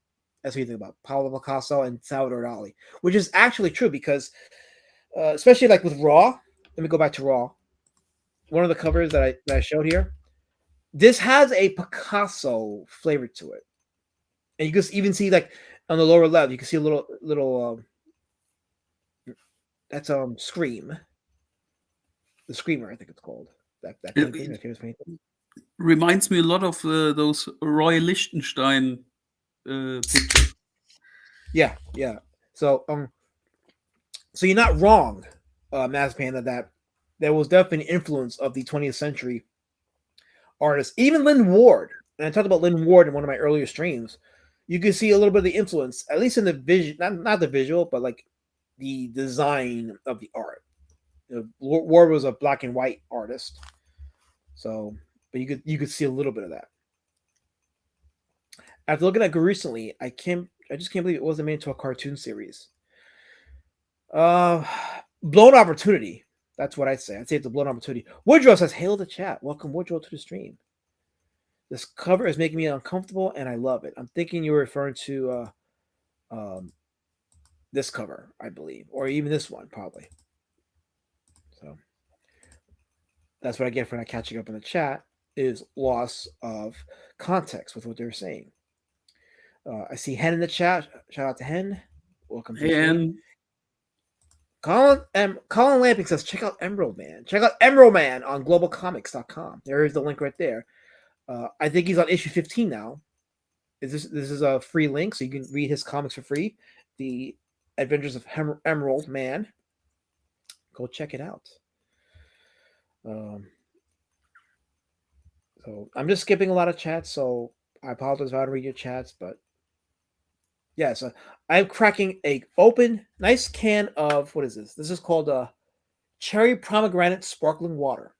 That's what you think about, Pablo Picasso and Salvador Dali, which is actually true because, especially like with Raw. Let me go back to Raw. One of the covers that I showed here, this has a Picasso flavor to it. And you can even see like on the lower left, you can see a little that's Scream. The Screamer, I think it's called. That painting, that famous painting. Reminds me a lot of those Roy Lichtenstein pictures. Yeah. So so you're not wrong, Mass Panda, that there was definitely an influence of the 20th century artists. Even Lynn Ward, and I talked about Lynn Ward in one of my earlier streams. You can see a little bit of the influence, at least in the vision, not the visual, but like the design of the art. Ward was a black and white artist, so but you could see a little bit of that. After looking at it recently, I just can't believe it wasn't made into a cartoon series. Blown opportunity. That's what I'd say. I'd say it's a blown opportunity. Woodrow says, "Hail the chat. Welcome, Woodrow, to the stream. This cover is making me uncomfortable, and I love it. I'm thinking you're referring to this cover, I believe, or even this one, probably. So that's what I get for not catching up in the chat, is loss of context with what they're saying. I see Hen in the chat. Shout out to Hen. Welcome to the stream. Colin Lamping says, check out Emerald Man. Check out Emerald Man on globalcomics.com. There is the link right there. I think he's on issue 15 now. This is a free link, so you can read his comics for free. The Adventures of Emerald Man. Go check it out. So I'm just skipping a lot of chats, so I apologize if I don't read your chats, but yeah, so I'm cracking a open, nice can of, what is this? This is called Cherry Pomegranate Sparkling Water.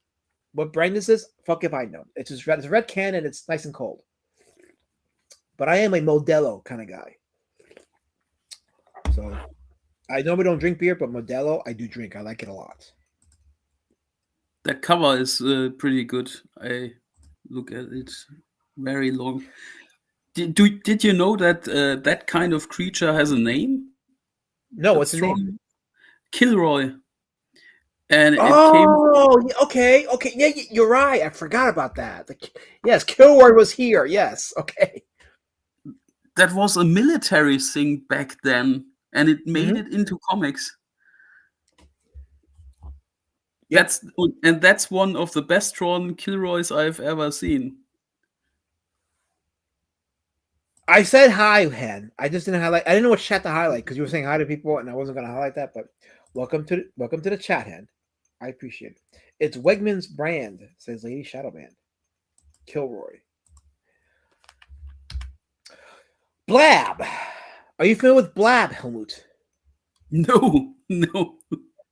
What brand is this? Fuck if I know. It's just red. It's a red can and it's nice and cold. But I am a Modelo kind of guy. So I normally don't drink beer, but Modelo I do drink. I like it a lot. That cover is pretty good. I look at it very long. Did you know that that kind of creature has a name? No, what's the name? Kilroy. And okay. Yeah, you're right. I forgot about that. Yes, Kilroy was here. Yes, okay. That was a military thing back then, and it made it into comics. Yep. That's one of the best drawn Kilroys I've ever seen. I said hi, Hen. I just didn't highlight. I didn't know what chat to highlight because you were saying hi to people, and I wasn't going to highlight that. But welcome to the chat, Hen. I appreciate it. It's Wegman's brand, says Lady Shadowband. Kilroy. Blab. Are you familiar with Blab, Helmut? No.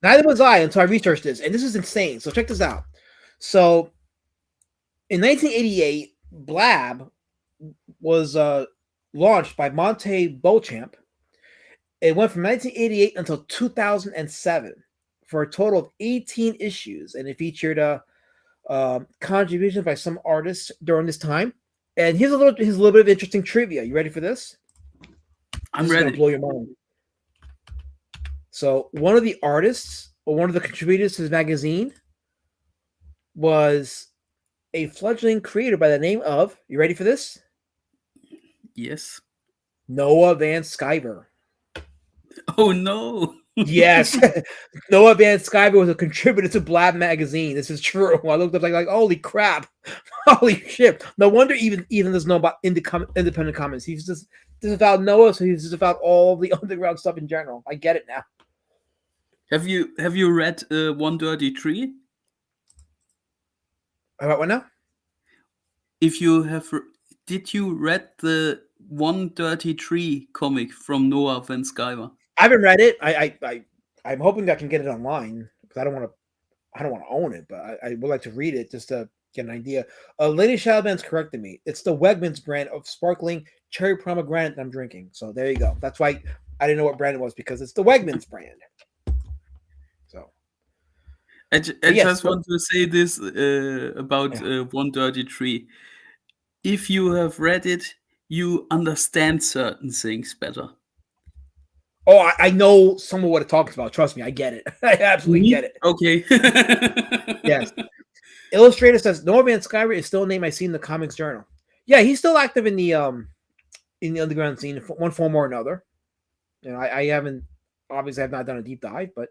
Neither was I until I researched this, and this is insane. So check this out. So in 1988, Blab was launched by Monte Beauchamp. It went from 1988 until 2007 for a total of 18 issues, and it featured contributions by some artists during this time. And here's a little bit of interesting trivia. You ready for this? I'm ready. Gonna blow your mind. So one of the artists or one of the contributors to this magazine was a fledgling creator by the name of, you ready for this? Yes. Noah Van Sciver. Oh no. Yes. Noah Van Sciver was a contributor to Blab magazine. This is true. I looked up like holy crap. Holy shit. No wonder even doesn't know about independent comics. He's just about Noah, so he's just about all the underground stuff in general. I get it now. Have you read 133? About what now? If you have, did you read the 133 comic from Noah Van Sciver? I haven't read it. I'm hoping I can get it online because I don't want to own it, but I would like to read it just to get an idea. Lady Shadowband's corrected me. It's the Wegmans brand of sparkling cherry pomegranate that I'm drinking. So there you go. That's why I didn't know what brand it was, because it's the Wegmans brand. So I just want to say this about 133. If you have read it, you understand certain things better. Oh, I know some of what it talks about. Trust me, I get it. I absolutely get it. Okay. Yes. Illustrator says Noah Van Sciver is still a name I see in the Comics Journal. Yeah, he's still active in the in the underground scene in one form or another. I haven't obviously have not done a deep dive, but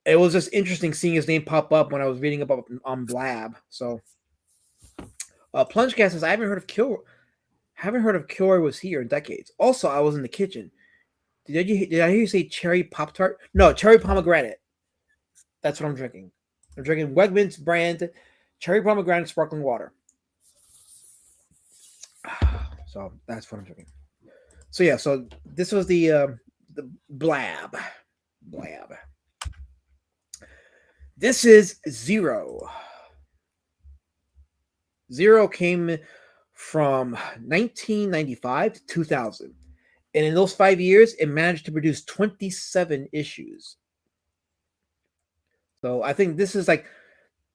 it was just interesting seeing his name pop up when I was reading about on Blab. So, Plungecast says I haven't heard of Kilroy was here in decades. Also, I was in the kitchen. Did I hear you say cherry Pop-Tart? No, cherry pomegranate. That's what I'm drinking. I'm drinking Wegmans brand cherry pomegranate sparkling water. So that's what I'm drinking. So yeah, so this was the Blab. This is Zero. Zero came from 1995 to 2000. And in those 5 years, it managed to produce 27 issues. So I think this is like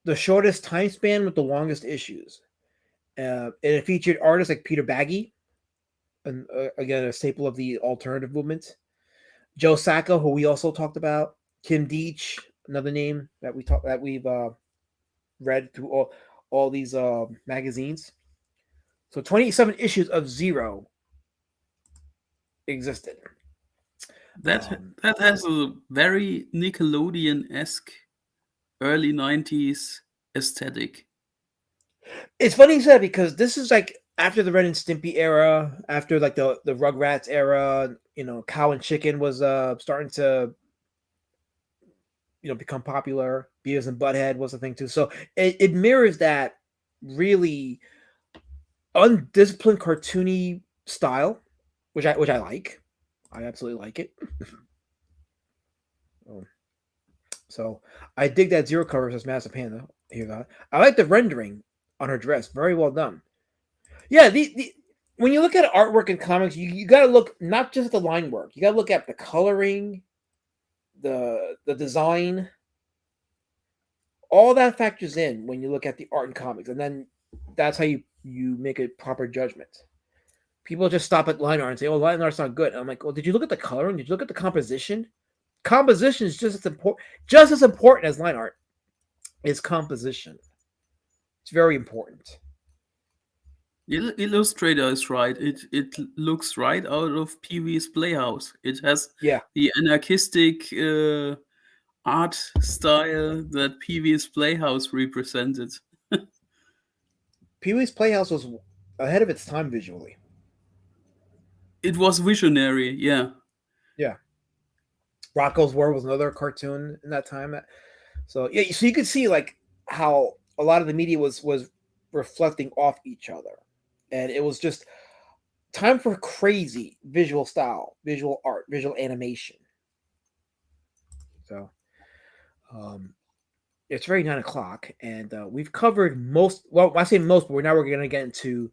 the shortest time span with the longest issues. And it featured artists like Peter Baggy, and again, a staple of the alternative movement. Joe Sacco, who we also talked about. Kim Deitch, another name that we've read through all these magazines. So 27 issues of Zero existed. That has a very Nickelodeon-esque early 90s aesthetic. It's funny you said because this is like after the Ren and Stimpy era, after like the Rugrats era. Cow and Chicken was starting to become popular. Beavis and Butthead was a thing too. So it mirrors that really undisciplined cartoony style, which I like. I absolutely like it. So I dig that Zero cover says Massive Panda. Here, I like the rendering on her dress. Very well done. Yeah, the when you look at artwork in comics, you got to look not just at the line work. You got to look at the coloring, the design. All that factors in when you look at the art in comics, and then that's how you make a proper judgment. People just stop at line art and say, "Oh, line art's not good." And I'm like, "Well, did you look at the coloring? Did you look at the composition? Composition is just as important as line art. Is composition. It's very important." Illustrator is right. It looks right out of Pee-wee's Playhouse. It has Yeah. the anarchistic art style that Pee-wee's Playhouse represented. Pee-wee's Playhouse was ahead of its time visually. It was visionary, yeah. Yeah. Rocko's World was another cartoon in that time. So yeah, so you could see like how a lot of the media was reflecting off each other. And it was just time for crazy visual style, visual art, visual animation. So it's already 9:00, and we've covered most. Well, I say most, but now we're going to get into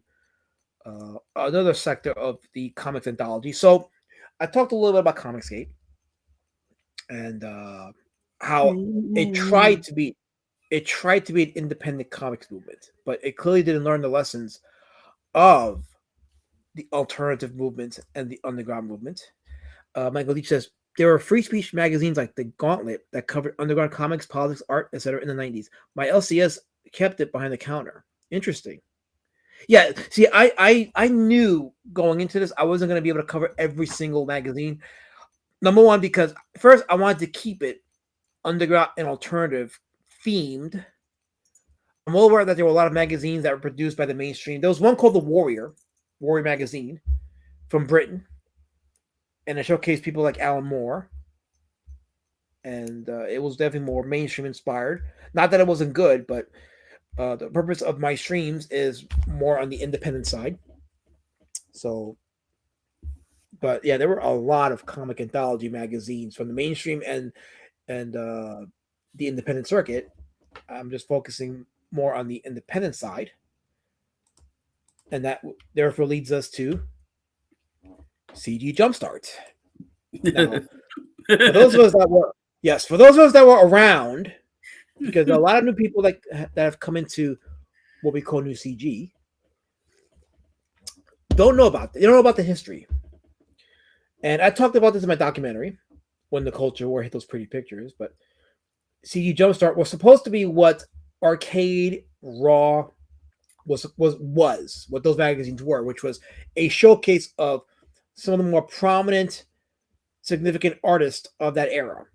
another sector of the comics anthology. So I talked a little bit about Comicsgate and how it tried to be an independent comics movement, but it clearly didn't learn the lessons of the alternative movement and the underground movement. Michael Leach says there were free speech magazines like The Gauntlet that covered underground comics, politics, art, etc. in the 90s. My LCS kept it behind the counter. Interesting. Yeah, see, I knew going into this I wasn't going to be able to cover every single magazine. Number one, because first I wanted to keep it underground and alternative themed. I'm well aware that there were a lot of magazines that were produced by the mainstream. There was one called The Warrior magazine from Britain, and it showcased people like Alan Moore. And it was definitely more mainstream inspired. Not that it wasn't good, but the purpose of my streams is more on the independent side. So, but yeah, there were a lot of comic anthology magazines from the mainstream and the independent circuit. I'm just focusing more on the independent side, and that therefore leads us to CG Jumpstart. Now, for those of us that were around, because a lot of new people that have come into what we call new CG don't know about it. They don't know about the history. And I talked about this in my documentary, When the Culture War Hit Those Pretty Pictures, but CG Jumpstart was supposed to be what arcade, raw, was what those magazines were, which was a showcase of some of the more prominent, significant artists of that era.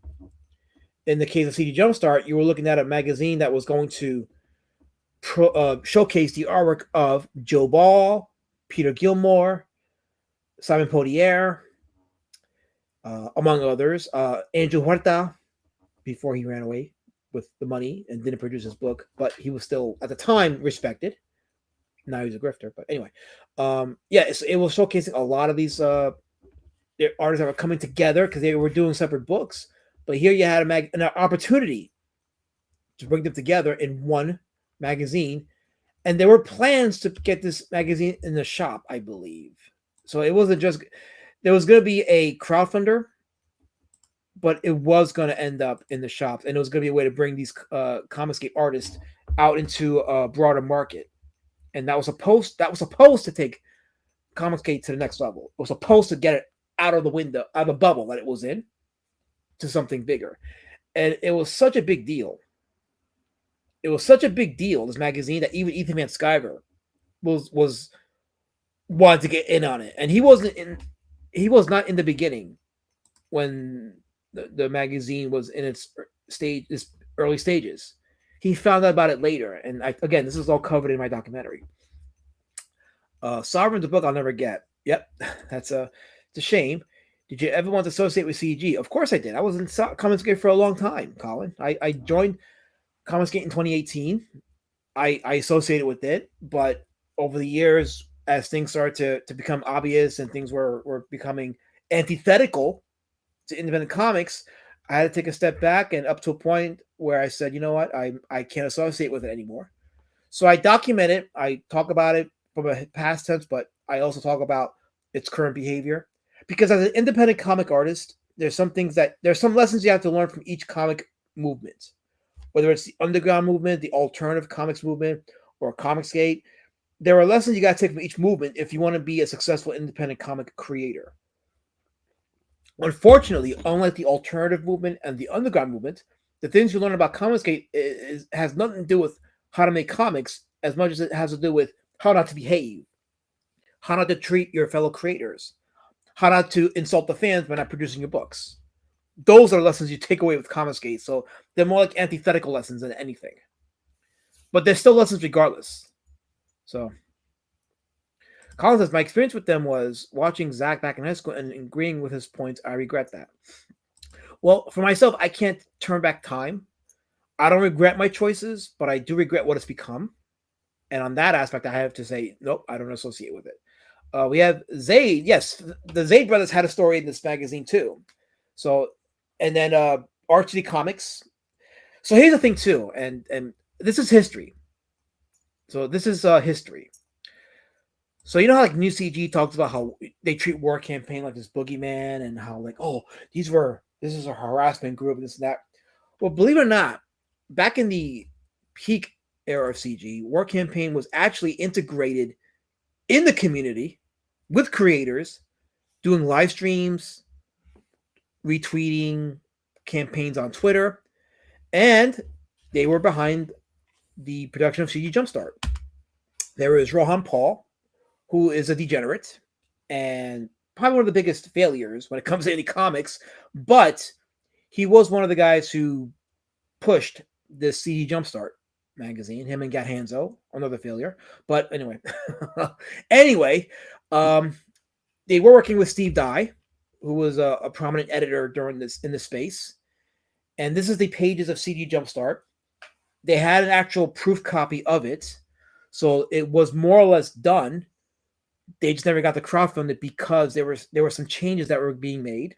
In the case of CD Jumpstart, you were looking at a magazine that was going to showcase the artwork of Joe Ball, Peter Gilmore, Simon Poitier, among others. Andrew Huerta, before he ran away with the money and didn't produce his book, but he was still, at the time, respected. Now he's a grifter. But anyway, it was showcasing a lot of these artists that were coming together because they were doing separate books. But here you had an opportunity to bring them together in one magazine. And there were plans to get this magazine in the shop, I believe. So it wasn't just, there was going to be a crowdfunder, but it was going to end up in the shops. And it was going to be a way to bring these Comicsgate artists out into a broader market. And that was supposed to take Comicsgate to the next level. It was supposed to get it out of the window, out of the bubble that it was in, to something bigger. And it was such a big deal. It was such a big deal, this magazine, that even Ethan Van Sciver was wanted to get in on it. And he was not in the beginning when the magazine was in its early stages. He found out about it later. And again, this is all covered in my documentary. Sovereign's a book I'll never get. Yep, it's a shame. Did you ever want to associate with CG? Of course I did. I was in Comicsgate for a long time, Colin. I joined Comicsgate in 2018. I associated with it, but over the years, as things started to become obvious and things were becoming antithetical to independent comics, I had to take a step back, and up to a point where I said, you know what, I can't associate with it anymore. So I document it. I talk about it from a past tense, but I also talk about its current behavior. Because as an independent comic artist, there's some lessons you have to learn from each comic movement. Whether it's the underground movement, the alternative comics movement, or Comicsgate, there are lessons you got to take from each movement if you want to be a successful independent comic creator. Unfortunately, unlike the alternative movement and the underground movement, the things you learn about Comicsgate has nothing to do with how to make comics as much as it has to do with how not to behave, how not to treat your fellow creators, how not to insult the fans by not producing your books. Those are lessons you take away with Comicsgate. So they're more like antithetical lessons than anything. But they're still lessons regardless. So Colin says, my experience with them was watching Zach back in high school and agreeing with his points. I regret that. Well, for myself, I can't turn back time. I don't regret my choices, but I do regret what it's become. And on that aspect, I have to say, nope, I don't associate with it. We have Zaid. Yes, the Zaid brothers had a story in this magazine too. So, and then RTD Comics. So here's the thing too, and this is history. So this is history. So you know how like New CG talks about how they treat War Campaign like this boogeyman, and how like, oh, this is a harassment group, this and that. Well, believe it or not, back in the peak era of CG, War Campaign was actually integrated in the community with creators, doing live streams, retweeting campaigns on Twitter, and they were behind the production of CG Jumpstart. There is Rohan Paul, who is a degenerate and probably one of the biggest failures when it comes to any comics, but he was one of the guys who pushed this CG Jumpstart magazine, him and Gat Hanzo, another failure. But anyway, they were working with Steve Dye, who was a prominent editor during this in this space. And this is the pages of CG Jumpstart. They had an actual proof copy of it, so it was more or less done. They just never got the crowdfunded because there were some changes that were being made.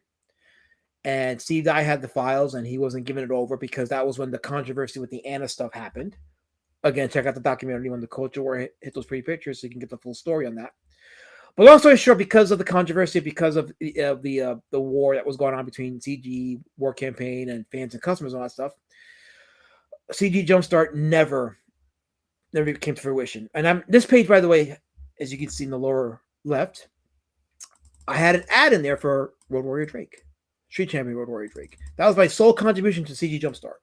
And Steve Dye had the files, and he wasn't giving it over because that was when the controversy with the Anna stuff happened. Again, check out the documentary when the Culture War hit those pretty pictures so you can get the full story on that. But long story short, because of the controversy, because of the war that was going on between CG, War Campaign, and fans and customers and all that stuff, CG Jumpstart never came to fruition. And this page, by the way, as you can see in the lower left, I had an ad in there for Road Warrior Drake, Street Champion Road Warrior Drake. That was my sole contribution to CG Jumpstart.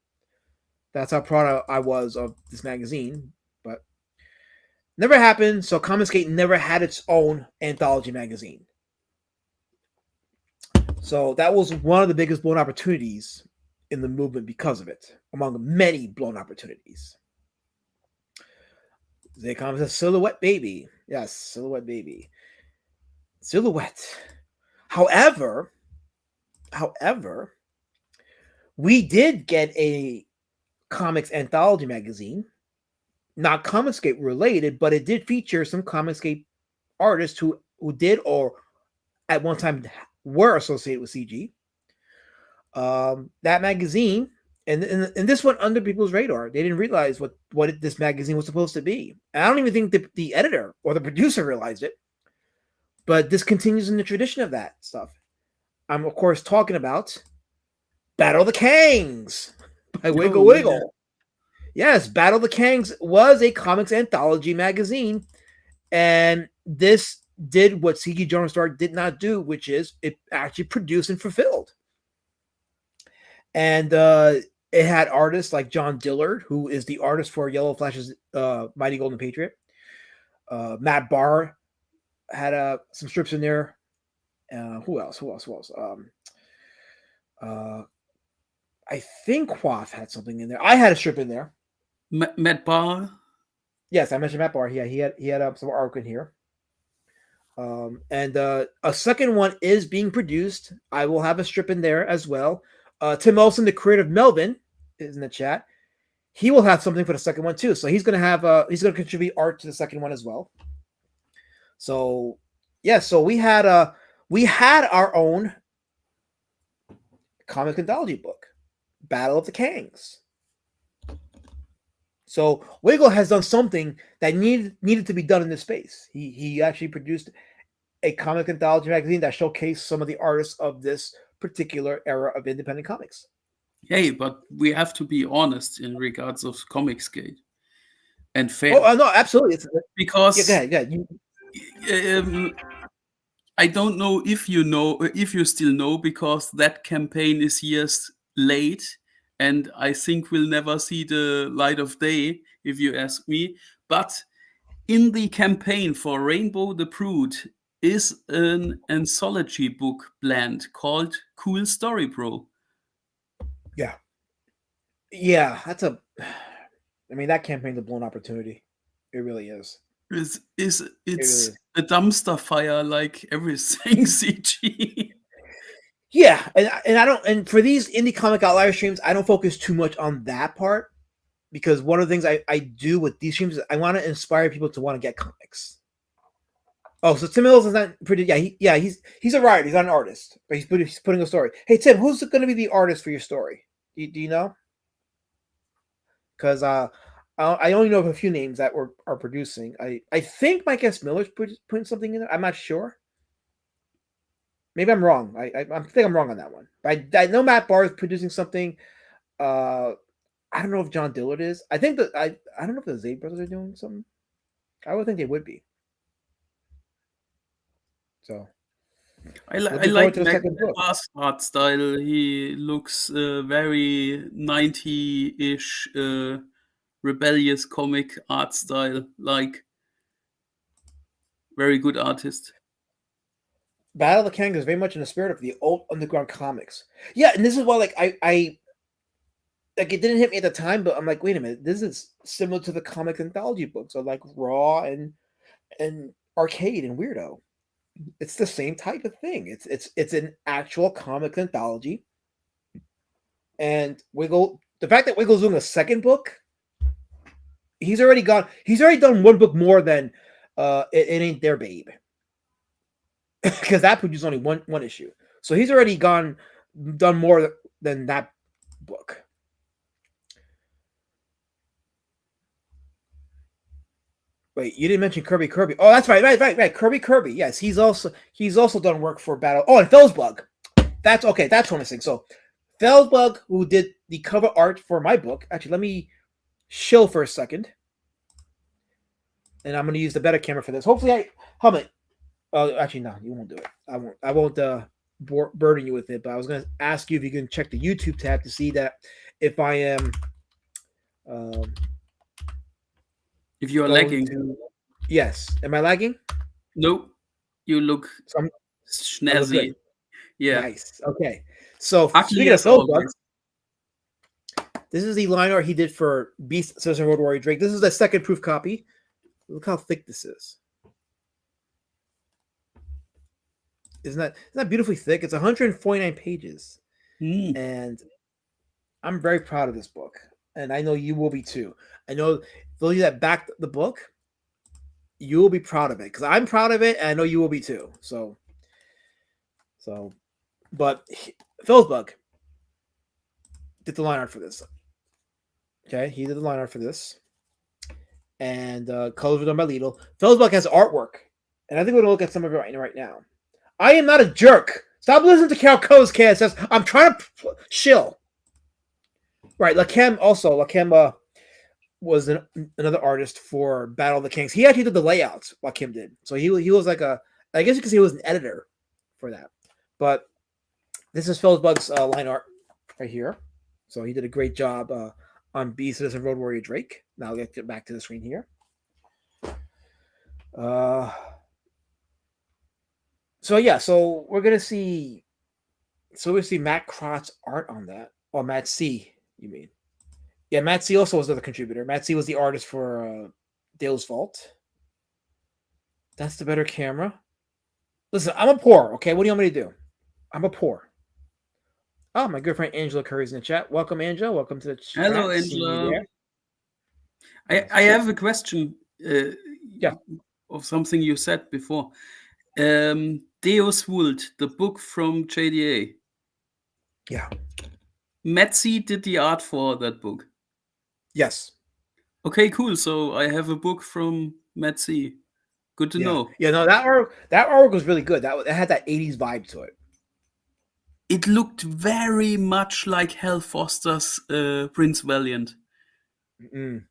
That's how proud I was of this magazine. But Never happened. So Comicsgate never had its own anthology magazine. So that was one of the biggest blown opportunities in the movement because of it, among many blown opportunities. There comes a Silhouette Baby. Yes, Silhouette Baby. Silhouette. However, we did get a comics anthology magazine, not Comicsgate related, but it did feature some Comicsgate artists who did or at one time were associated with CG. That magazine, and this went under people's radar. They didn't realize what this magazine was supposed to be. And I don't even think the editor or the producer realized it. But this continues in the tradition of that stuff. I'm, of course, talking about Battle of the Kangs by Wiggle Wiggle. Yes, Battle of the Kangs was a comics anthology magazine. And this did what CG Jonas Star did not do, which is it actually produced and fulfilled. And it had artists like John Dillard, who is the artist for Yellow Flash's Mighty Golden Patriot. Matt Barr had some strips in there. Who else? I think Quaff had something in there. I had a strip in there. Matt Barr. Yes, I mentioned Matt Barr. Yeah, he had some artwork in here. And a second one is being produced. I will have a strip in there as well. Tim Olson, the creator of Melvin, is in the chat. He will have something for the second one too. So he's going to contribute art to the second one as well. So yeah, so we had our own comic anthology book, Battle of the Kangs. So Wiggle has done something that needed to be done in this space. He actually produced a comic anthology magazine that showcased some of the artists of this particular era of independent comics. Hey, but we have to be honest in regards of Comicsgate and fair. Oh no, absolutely. Because yeah, go ahead. I don't know if you still know, because that campaign is years late, and I think we'll never see the light of day, if you ask me. But in the campaign for Rainbow the Brood is an anthology book planned called Cool Story Bro. Yeah, that campaign's a blown opportunity. It really is. It's a dumpster fire like everything CG. Yeah, and I don't, and for these indie comic outlier streams, I don't focus too much on that part, because one of the things I do with these streams is I want to inspire people to want to get comics. Oh, so Tim Mills is not pretty. Yeah, he's a writer. He's not an artist, but he's putting a story. Hey Tim, who's going to be the artist for your story? Do you know? Because I only know of a few names that are producing. I think Mike S. Miller's putting something in there. I'm not sure. Maybe I'm wrong. I think I'm wrong on that one. But I know Matt Barr is producing something. I don't know if John Dillard is. I think that I don't know if the Zay brothers are doing something. I would think they would be. So I like Matt Barr's art style. He looks very 90-ish rebellious comic art style, like very good artist. Battle of the Kangs is very much in the spirit of the old underground comics. Yeah, and this is why, like, I it didn't hit me at the time, but I'm like, wait a minute, this is similar to the comic anthology books of like Raw and Arcade and Weirdo. It's the same type of thing. It's an actual comic anthology. And Wiggle, the fact that Wiggle's doing a second book, he's already done one book more than It Ain't Their Babe. Because that produced only one issue. So he's already done more than that book. Wait, you didn't mention Kirby. Oh, that's right. Kirby. Yes, he's also done work for Battle. Oh, and Felsbug. That's okay. That's one thing. So Felsbug, who did the cover art for my book. Actually, let me chill for a second, and I'm going to use the better camera for this. Hopefully, actually, no, you won't do it. I won't burden you with it. But I was going to ask you if you can check the YouTube tab to see that if I am. If you are lagging. Yes. Am I lagging? No, you look So I look snazzy. good. Yeah. Nice. Okay. So Ugly speaking of as always. this is the line art he did for Beast Citizen Road Warrior Drake. This is the second proof copy. Look how thick this is. Isn't that beautifully thick? It's 149 pages. Hmm. And I'm very proud of this book. And I know you will be too. I know those of you that backed the book, you will be proud of it. Because I'm proud of it, and I know you will be too. But Philsbug did the line art for this. Okay, he did the line art for this. And colors were done by Lidl. Philsbug has artwork. And I think we're going to look at some of it right now. I am not a jerk. Stop listening to Cal Co's cast. Says I'm trying to shill. Right, Lakem was another artist for Battle of the Kings. He actually did the layouts. Lakem did. So he was like I guess you could say he was an editor for that. But this is Philsbug's line art right here. So he did a great job on Beast Citizen Road Warrior Drake. Now I'll get back to the screen here. So we're gonna see. So we see Matt Crott's art on that, or Matt C. You mean? Yeah, Matt C. also was another contributor. Matt C. was the artist for Dale's Vault. That's the better camera. Listen, I'm a poor. Okay, what do you want me to do? I'm a poor. Oh, my good friend Angela Curry's in the chat. Welcome, Angela. Welcome to the chat. Hello, Angela. I have a question. Yeah. Of something you said before. Deus Vult, the book from JDA. Yeah. Matt C. did the art for that book. Yes. Okay, cool. So I have a book from Matt C. Good to know. Yeah, no, that artwork was really good. It had that 80s vibe to it. It looked very much like Hal Foster's Prince Valiant.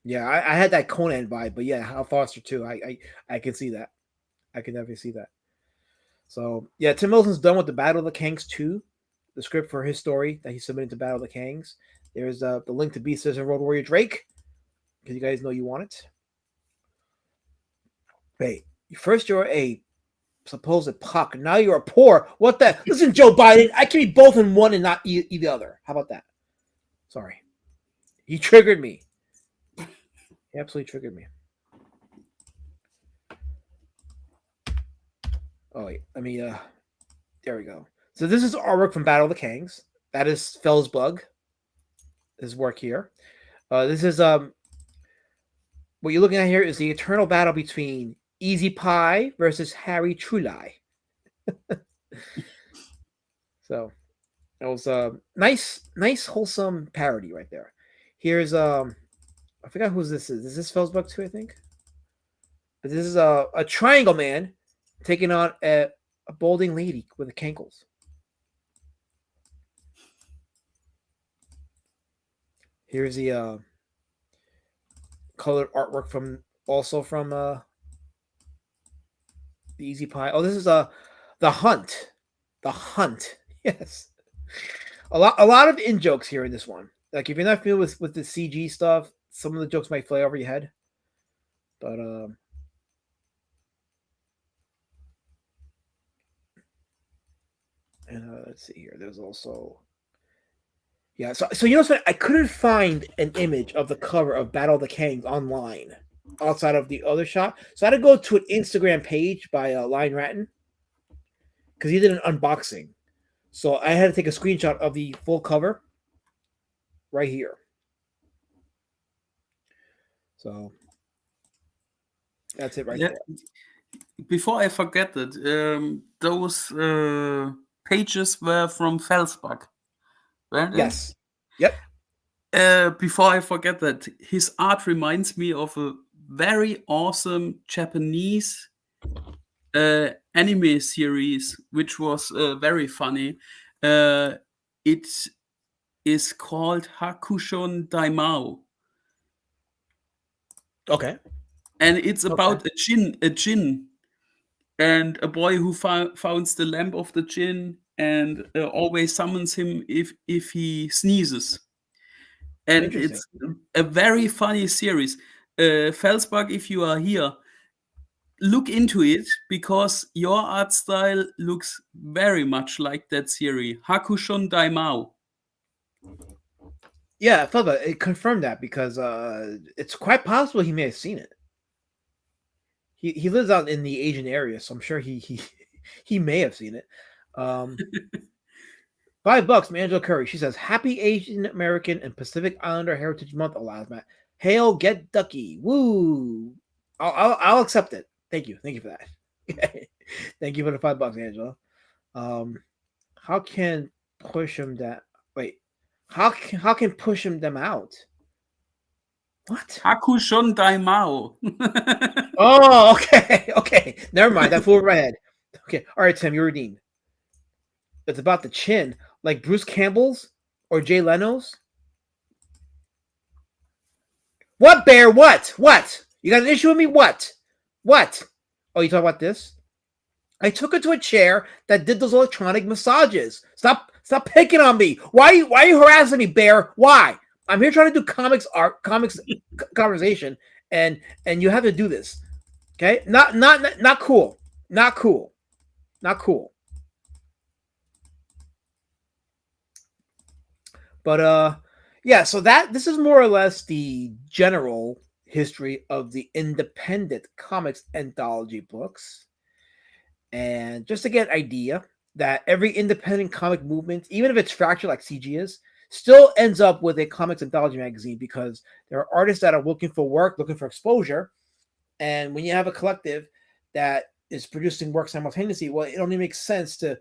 Yeah, I had that Conan vibe, but yeah, Hal Foster too. I can see that. I can definitely see that. So yeah, Tim Wilson's done with the Battle of the Kangs 2, the script for his story that he submitted to Battle of the Kangs. There's the link to Beast Citizen Road Warrior Drake, because you guys know you want it. Wait, first you're a supposed puck, now you're a poor. What the? Listen, Joe Biden, I can be both in one and not the other. How about that? Sorry, he triggered me. He absolutely triggered me. Oh wait, let me there we go. So this is artwork from Battle of the Kangs. That is Felsbug. His work here. This is what you're looking at here is the eternal battle between Easy Pie versus Harry Trulai. So that was a nice wholesome parody right there. Here's I forgot who this is. Is this Felsbug too, I think? But this is a triangle man taking on a balding lady with the cankles. Here's the colored artwork from the Easy Pie. Oh, this is the Hunt. The Hunt. Yes. A lot of in jokes here in this one. Like if you're not familiar with the CG stuff, some of the jokes might fly over your head. But and let's see here. There's also so you know what? I couldn't find an image of the cover of Battle of the Kangs online outside of the other shot. So I had to go to an Instagram page by Lion Ratton because he did an unboxing. So I had to take a screenshot of the full cover right here. So that's it right there. Before I forget it, those pages were from Felsbug. Yes. Yep. Before I forget that, his art reminds me of a very awesome Japanese anime series, which was very funny. It is called Hakushon Daimao. Okay. And it's about a djinn, and a boy who founds the lamp of the djinn and always summons him if he sneezes. And it's a very funny series. Felsbug, if you are here, look into it because your art style looks very much like that series, Hakushon Daimao. Yeah, I felt that it confirmed that because it's quite possible he may have seen it. He lives out in the Asian area, so I'm sure he may have seen it. $5 from Angela Curry. She says, "Happy Asian American and Pacific Islander Heritage Month, Matt. Hail, get ducky, woo! I'll accept it. Thank you for that. Thank you for the $5, Angela. How can push him that? Wait, how can push him them out? What? Hakushon Daimao. Oh, okay. Never mind. That flew over my head. Okay, all right, Tim, you're redeemed. It's about the chin, like Bruce Campbell's or Jay Leno's. What, Bear? What? You got an issue with me? What? Oh, you talking about this? I took her to a chair that did those electronic massages. Stop picking on me. Why are you harassing me, Bear? Why? I'm here trying to do comics conversation, and you have to do this. Okay? Not cool. Not cool. But yeah, so this is more or less the general history of the independent comics anthology books. And just to get an idea that every independent comic movement, even if it's fractured like CG is, still ends up with a comics anthology magazine because there are artists that are looking for work, looking for exposure. And when you have a collective that is producing work simultaneously, well, it only makes sense to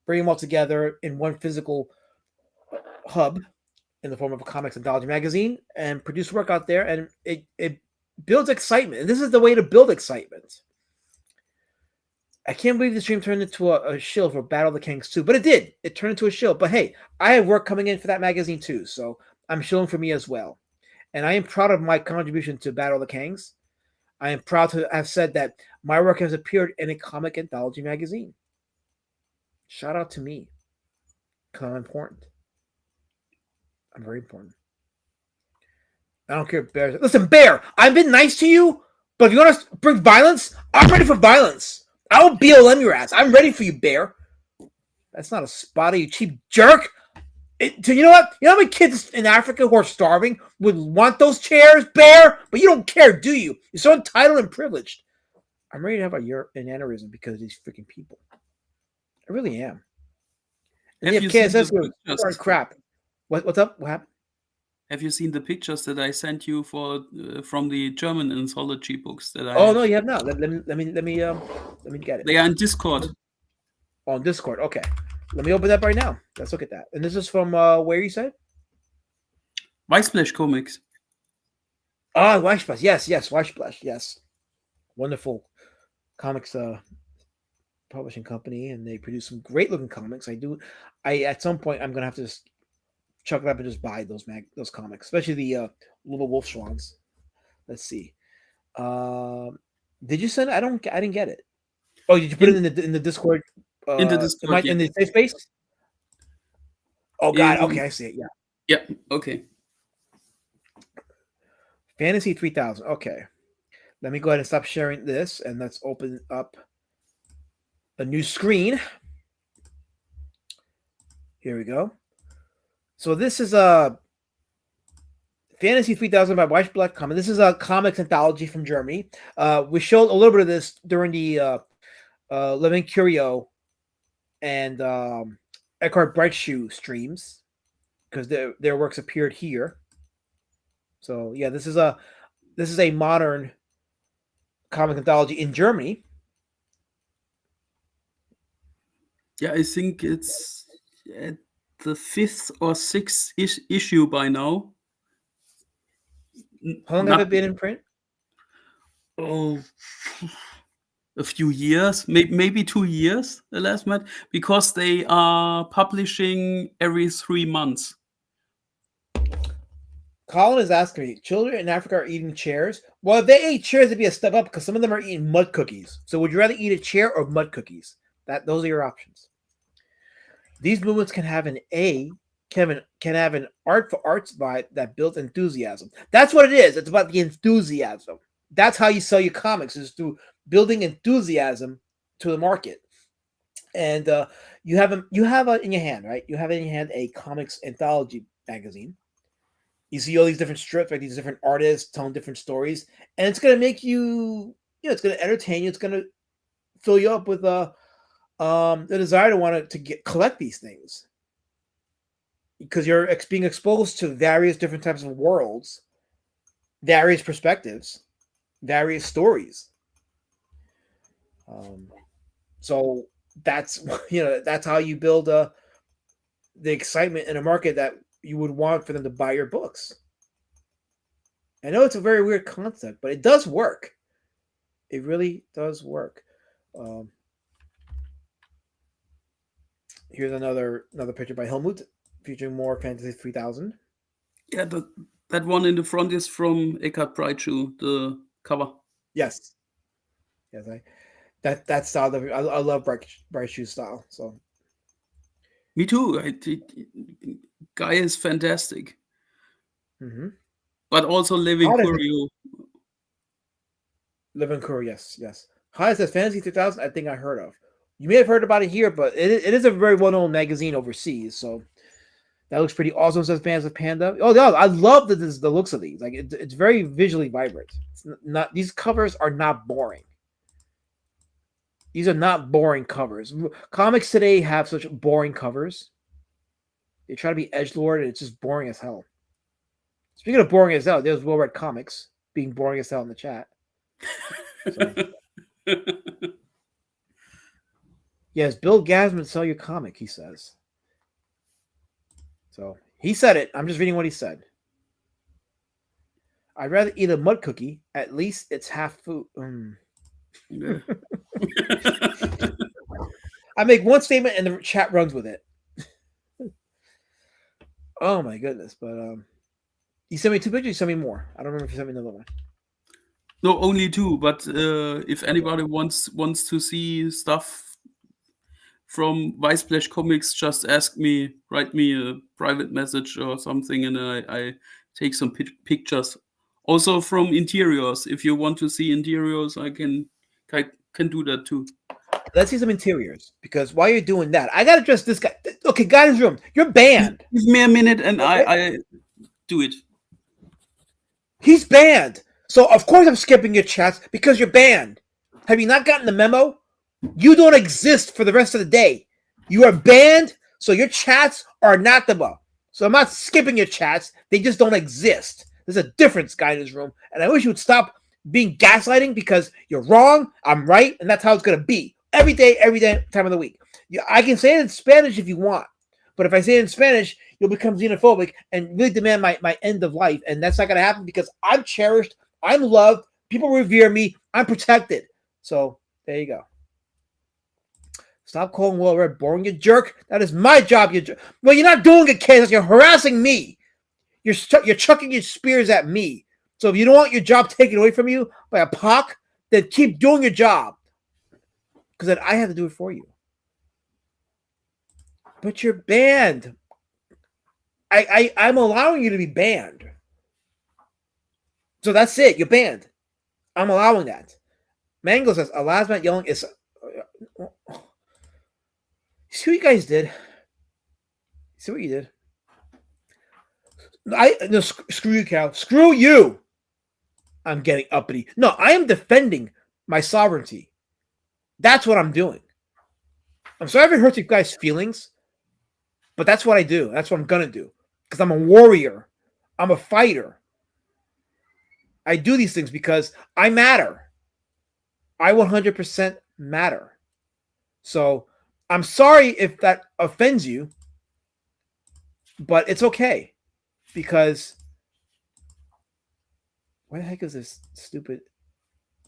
bring them all together in one physical hub in the form of a comics anthology magazine and produce work out there. And it builds excitement. And this is the way to build excitement. I can't believe the stream turned into a shill for Battle of the Kings 2, but it did. It turned into a shill. But hey, I have work coming in for that magazine too, so I'm shilling for me as well. And I am proud of my contribution to Battle of the Kings. I am proud to have said that my work has appeared in a comic anthology magazine. Shout out to me, because I'm important. I'm very important. I don't care if Bear. Listen, Bear, I've been nice to you, but if you want to bring violence, I'm ready for violence. I will BLM your ass. I'm ready for you, Bear. That's not a spotter, you cheap jerk. You know what? You know how many kids in Africa who are starving would want those chairs, Bear? But you don't care, do you? You're so entitled and privileged. I'm ready to have an aneurysm because of these freaking people. I really am. And if KSS goes, crap. What's up? What happened? Have you seen the pictures that I sent you from the German anthology books that I? Oh no, you have not. Let me get it. They are in Discord. On Discord, okay. Let me open that right now. Let's look at that. And this is from where you said? Weißblech Comics. Ah, Weißblech. Yes, Weißblech. Yes, wonderful comics publishing company, and they produce some great looking comics. I at some point I'm gonna have to just chuck it up and just buy those comics, especially the Little Wolf Swans. Let's see. Did you send it? I didn't get it. Oh, did you put it in the Discord? In the Discord, in the safe space? Oh God, okay, I see it. Yeah. Yeah. Okay. Fantasy 3000. Okay. Let me go ahead and stop sharing this, and let's open up a new screen. Here we go. So this is a Fantasy 3000 by Weißblech Comics. This is a comics anthology from Germany. We showed a little bit of this during the Living Curio and Eckhart Brightshoe streams because their works appeared here. So yeah, this is a modern comic anthology in Germany. Yeah, I think it's at the 5th or 6th issue by now. How long have it been in print? Oh, a few years, maybe 2 years, the last month, because they are publishing every 3 months. Colin is asking me, children in Africa are eating chairs? Well, if they ate chairs, it'd be a step up because some of them are eating mud cookies. So would you rather eat a chair or mud cookies? Those are your options. These movements can have an art for arts vibe that builds enthusiasm. That's what it is. It's about the enthusiasm. That's how you sell your comics, is through building enthusiasm to the market. And you have in your hand, right? You have in your hand a comics anthology magazine. You see all these different strips, like these different artists telling different stories, and it's gonna make you, it's gonna entertain you. It's gonna fill you up with the desire to want to collect these things, because you're being exposed to various different types of worlds, various perspectives, various stories. So that's that's how you build the excitement in a market that you would want for them to buy your books. I know it's a very weird concept, but it does work. It really does work. Here's another picture by Helmut featuring more Fantasy 3000. Yeah, that one in the front is from Eckhart Breitschuh, the cover. Yes, that style. I love Breitschuh's style. So me too. Guy is fantastic. Mm-hmm. But also Levin Curio. Levin Curio, yes. How says Fantasy 3000? I think I heard of. You may have heard about it here, but it is a very well-known magazine overseas. So that looks pretty awesome. Says Fans of Panda. Oh, yeah, I love the looks of these. Like it's very visually vibrant. It's not these covers are not boring. These are not boring covers. Comics today have such boring covers. They try to be edgelord, and it's just boring as hell. Speaking of boring as hell, there's Well Read Comics being boring as hell in the chat. So. Yes, Bill Gasman sell your comic, he says. So he said it. I'm just reading what he said. I'd rather eat a mud cookie. At least it's half food. Yeah. I make one statement and the chat runs with it. Oh my goodness. But you sent me 2 pictures, you sent me more. I don't remember if you sent me another one. No, only 2, but if anybody wants to see stuff from Weissblech Comics, just write me a private message or something, and I take some pictures. Also from interiors. If you want to see interiors, I can do that too. Let's see some interiors, because while you're doing that, I gotta address this guy. Okay, guy in his room, you're banned. Give me a minute and I do it. He's banned. So of course I'm skipping your chats because you're banned. Have you not gotten the memo? You don't exist for the rest of the day. You are banned, so your chats are anathema. So I'm not skipping your chats. They just don't exist. There's a difference, guy in his room. And I wish you would stop being gaslighting, because you're wrong, I'm right, and that's how it's going to be. Every day, time of the week. I can say it in Spanish if you want. But if I say it in Spanish, you'll become xenophobic and really demand my end of life. And that's not going to happen, because I'm cherished, I'm loved, people revere me, I'm protected. So there you go. Stop calling Well Read boring, you jerk. That is my job, you jerk. Well, you're not doing it, Kansas. You're harassing me. You're chucking your spears at me. So if you don't want your job taken away from you by a POC, then keep doing your job, because then I have to do it for you. But you're banned. I'm allowing you to be banned. So that's it. You're banned. I'm allowing that. Mango says, Alasmat yelling is... See what you guys did? See what you did? No, screw you, Cal. Screw you. I'm getting uppity. No, I am defending my sovereignty. That's what I'm doing. I'm sorry if it hurts you guys' feelings, but that's what I do. That's what I'm going to do, because I'm a warrior. I'm a fighter. I do these things because I matter. I 100% matter. So I'm sorry if that offends you, but it's okay, because why the heck is this stupid?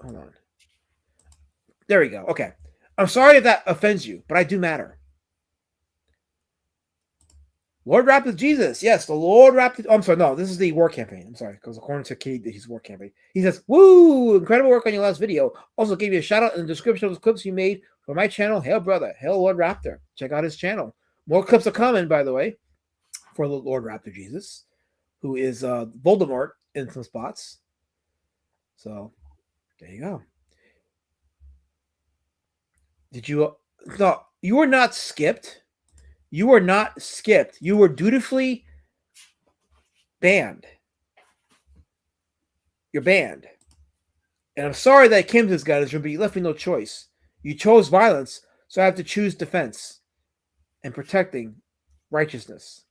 Hold on. There we go. Okay. I'm sorry if that offends you, but I do matter. Lord rapped with Jesus. Yes, the Lord rapped with... Oh, I'm sorry. No, this is the war campaign. I'm sorry, because according to Kitty, his war campaign. He says, woo, incredible work on your last video. Also gave you a shout out in the description of the clips you made for my channel. Hail, brother. Hail, Lord Raptor. Check out his channel. More clips are coming, by the way, for the Lord Raptor Jesus, who is Voldemort in some spots. So, there you go. Did you? No, you were not skipped. You were not skipped. You were dutifully banned. You're banned. And I'm sorry that Kim's this guy, but you left me no choice. You chose violence, so I have to choose defense and protecting righteousness.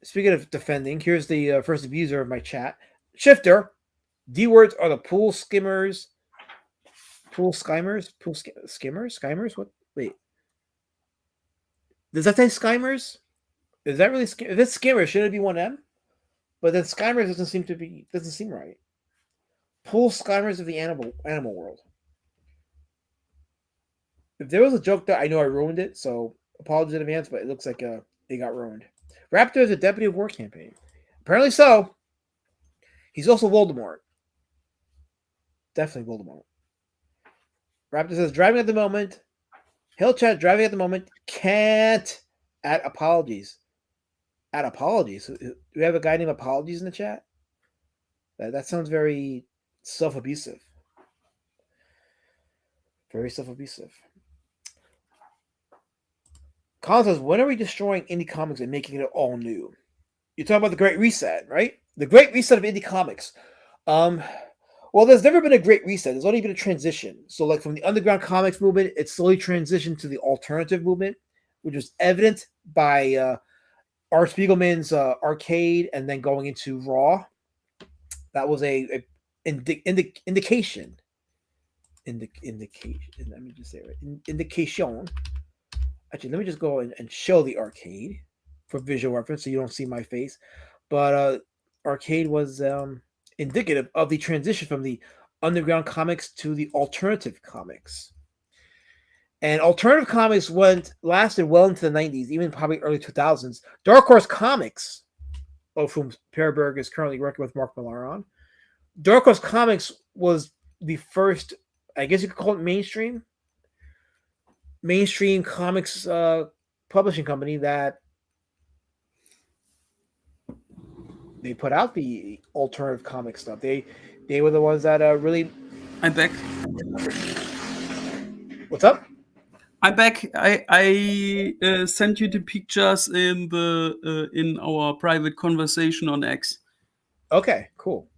Speaking of defending, here's the first abuser of my chat. Shifter. D words are the pool skimmers. Pool skimmers? Skimmers? Skimers? What? Wait. Does that say skimmers? Is that really if it's skimmers? Should it be 1M? But then skimmers doesn't seem right. Pool skimmers of the animal world. If there was a joke that I know I ruined it, so apologies in advance, but it looks like it got ruined. Raptor is a deputy of war campaign. Apparently so. He's also Voldemort. Definitely Voldemort. Raptor says driving at the moment. Hill chat driving at the moment. Can't add apologies. Add apologies. Do we have a guy named Apologies in the chat? That sounds very self-abusive. Very self-abusive. Colin says, when are we destroying indie comics and making it all new? You're talking about the Great Reset, right? The Great Reset of indie comics. Well, there's never been a Great Reset. There's only been a transition. So, like from the underground comics movement, it slowly transitioned to the alternative movement, which was evident by Art Spiegelman's Arcade and then going into Raw. That was a indication. Indication. Let me just say it right. Indication. Actually, let me just go and show the Arcade for visual reference so you don't see my face. But Arcade was indicative of the transition from the underground comics to the alternative comics. And alternative comics lasted well into the 90s, even probably early 2000s. Dark Horse Comics, of whom Perberg is currently working with Mark Millar on. Dark Horse Comics was the first, I guess you could call it mainstream comics publishing company that they put out the alternative comic stuff. They were the ones that really. I'm back. What's up? I'm back. I sent you the pictures in our private conversation on X. Okay, cool.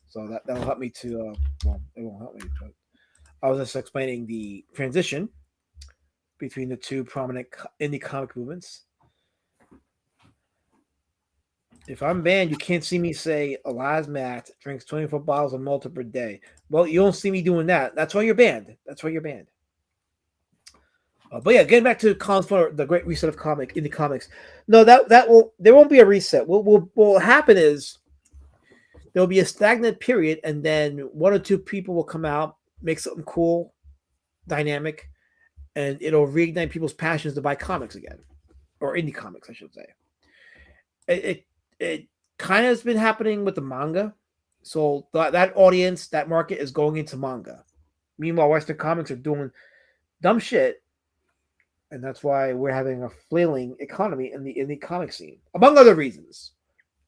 So that'll help me to. Well, it won't help me, but I was just explaining the transition between the two prominent indie comic movements. If I'm banned, you can't see me say Elias Matt drinks 24 bottles of Malta per day. Well, you don't see me doing that. That's why you're banned. But yeah, getting back to the Great Reset of indie comics. No, there won't be a reset. What will happen is there'll be a stagnant period, and then one or two people will come out, make something cool, dynamic, and it'll reignite people's passions to buy comics again, or indie comics, I should say. It kind of has been happening with the manga. So that audience, that market is going into manga. Meanwhile, Western comics are doing dumb shit. And that's why we're having a flailing economy in the comic scene, among other reasons.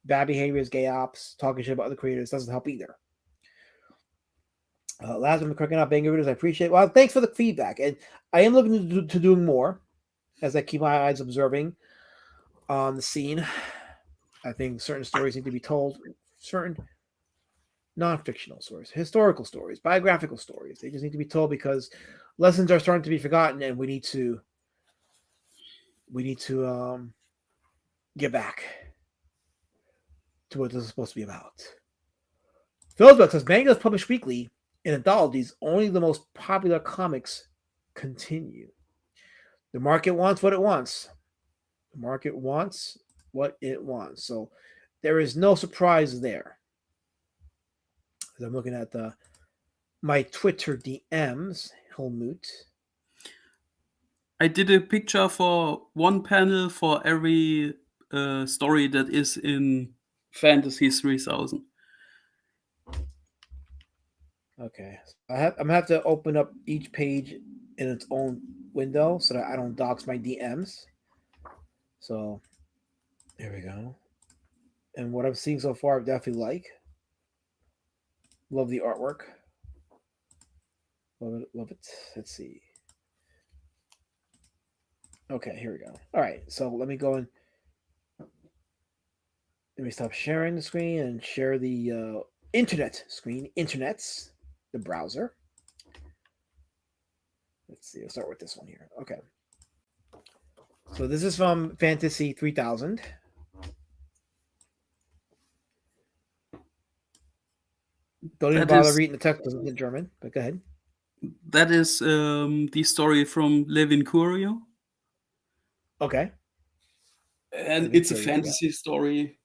Bad behaviors, gay ops, talking shit about other creators doesn't help either. Last one, cracking out banger videos, I appreciate it. Well, thanks for the feedback. And I am looking to doing more as I keep my eyes observing on the scene. I think certain stories need to be told, certain non-fictional stories, historical stories, biographical stories. They just need to be told because lessons are starting to be forgotten, and we need to get back to what this is supposed to be about. Philsbuck says manga is published weekly in anthologies. Only the most popular comics continue. The market wants what it wants. The market wants what it wants. So there is no surprise there. As I'm looking at my Twitter DMs, Helmut. I did a picture for one panel for every story that is in Fantasy 3000. Okay. I'm going to have to open up each page in its own window so that I don't dox my DMs. So there we go. And what I'm seeing so far, I definitely like. Love the artwork. Love it. Let's see. Okay, here we go. All right, so let me go in. Let me stop sharing the screen and share the internet screen. Internets, the browser. Let's see. I'll start with this one here. Okay. So this is from Fantasy 3000. Don't even That bother is reading the text because it's in German, but go ahead. that is the story from Levin Curio, Okay. and Let me it's a kill you. Yeah. fantasy story,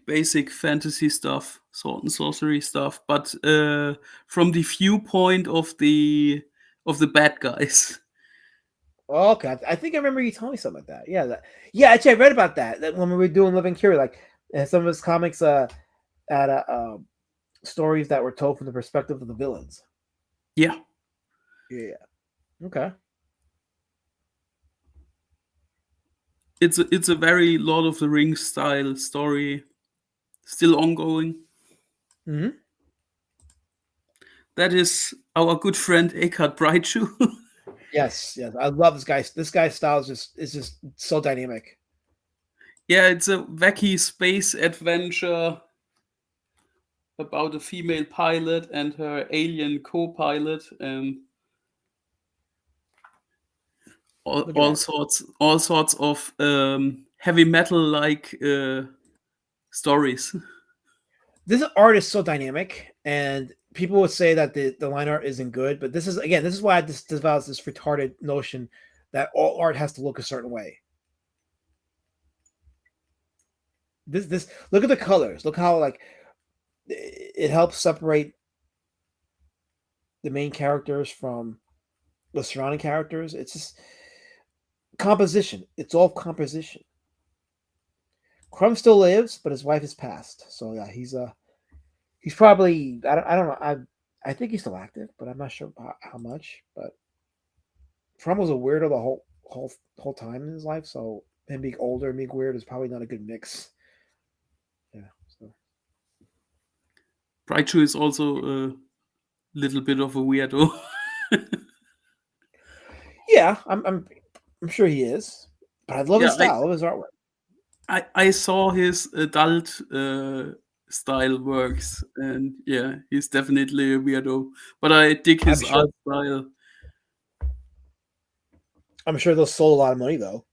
basic fantasy stuff, sword and sorcery stuff, but from the viewpoint of the bad guys. Oh, okay. I think I remember you telling me something like that. Yeah. Yeah. Actually, I read about that. That when we were doing Living Cure, like some of his comics had stories that were told from the perspective of the villains. Yeah, Yeah. Okay. it's a very Lord of the Rings style story, still ongoing. Hmm. That is our good friend Eckhart Breitschuh. Yes. Yes. I love this guy. This guy's style is just so dynamic. Yeah, it's a wacky space adventure about a female pilot and her alien co-pilot, and all, Look at all that. sorts of heavy metal like stories. This art is so dynamic, and people would say that the line art isn't good, but this is why I disavows this retarded notion that all art has to look a certain way. This look at the colors. Look how like it helps separate the main characters from the surrounding characters. It's just composition. It's all composition. Crumb still lives, but his wife has passed. So yeah, he's probably I don't know. I think he's still active, but I'm not sure how much. But Crumb was a weirdo the whole time in his life, so him being older and being weird is probably not a good mix. Yeah. So Breitschuh is also a little bit of a weirdo. yeah, I'm sure he is, but I love Yeah, his style. I love his artwork. I saw his adult style works, and yeah, he's definitely a weirdo. But I dig I'm his sure art style. I'm sure they'll sold a lot of money though.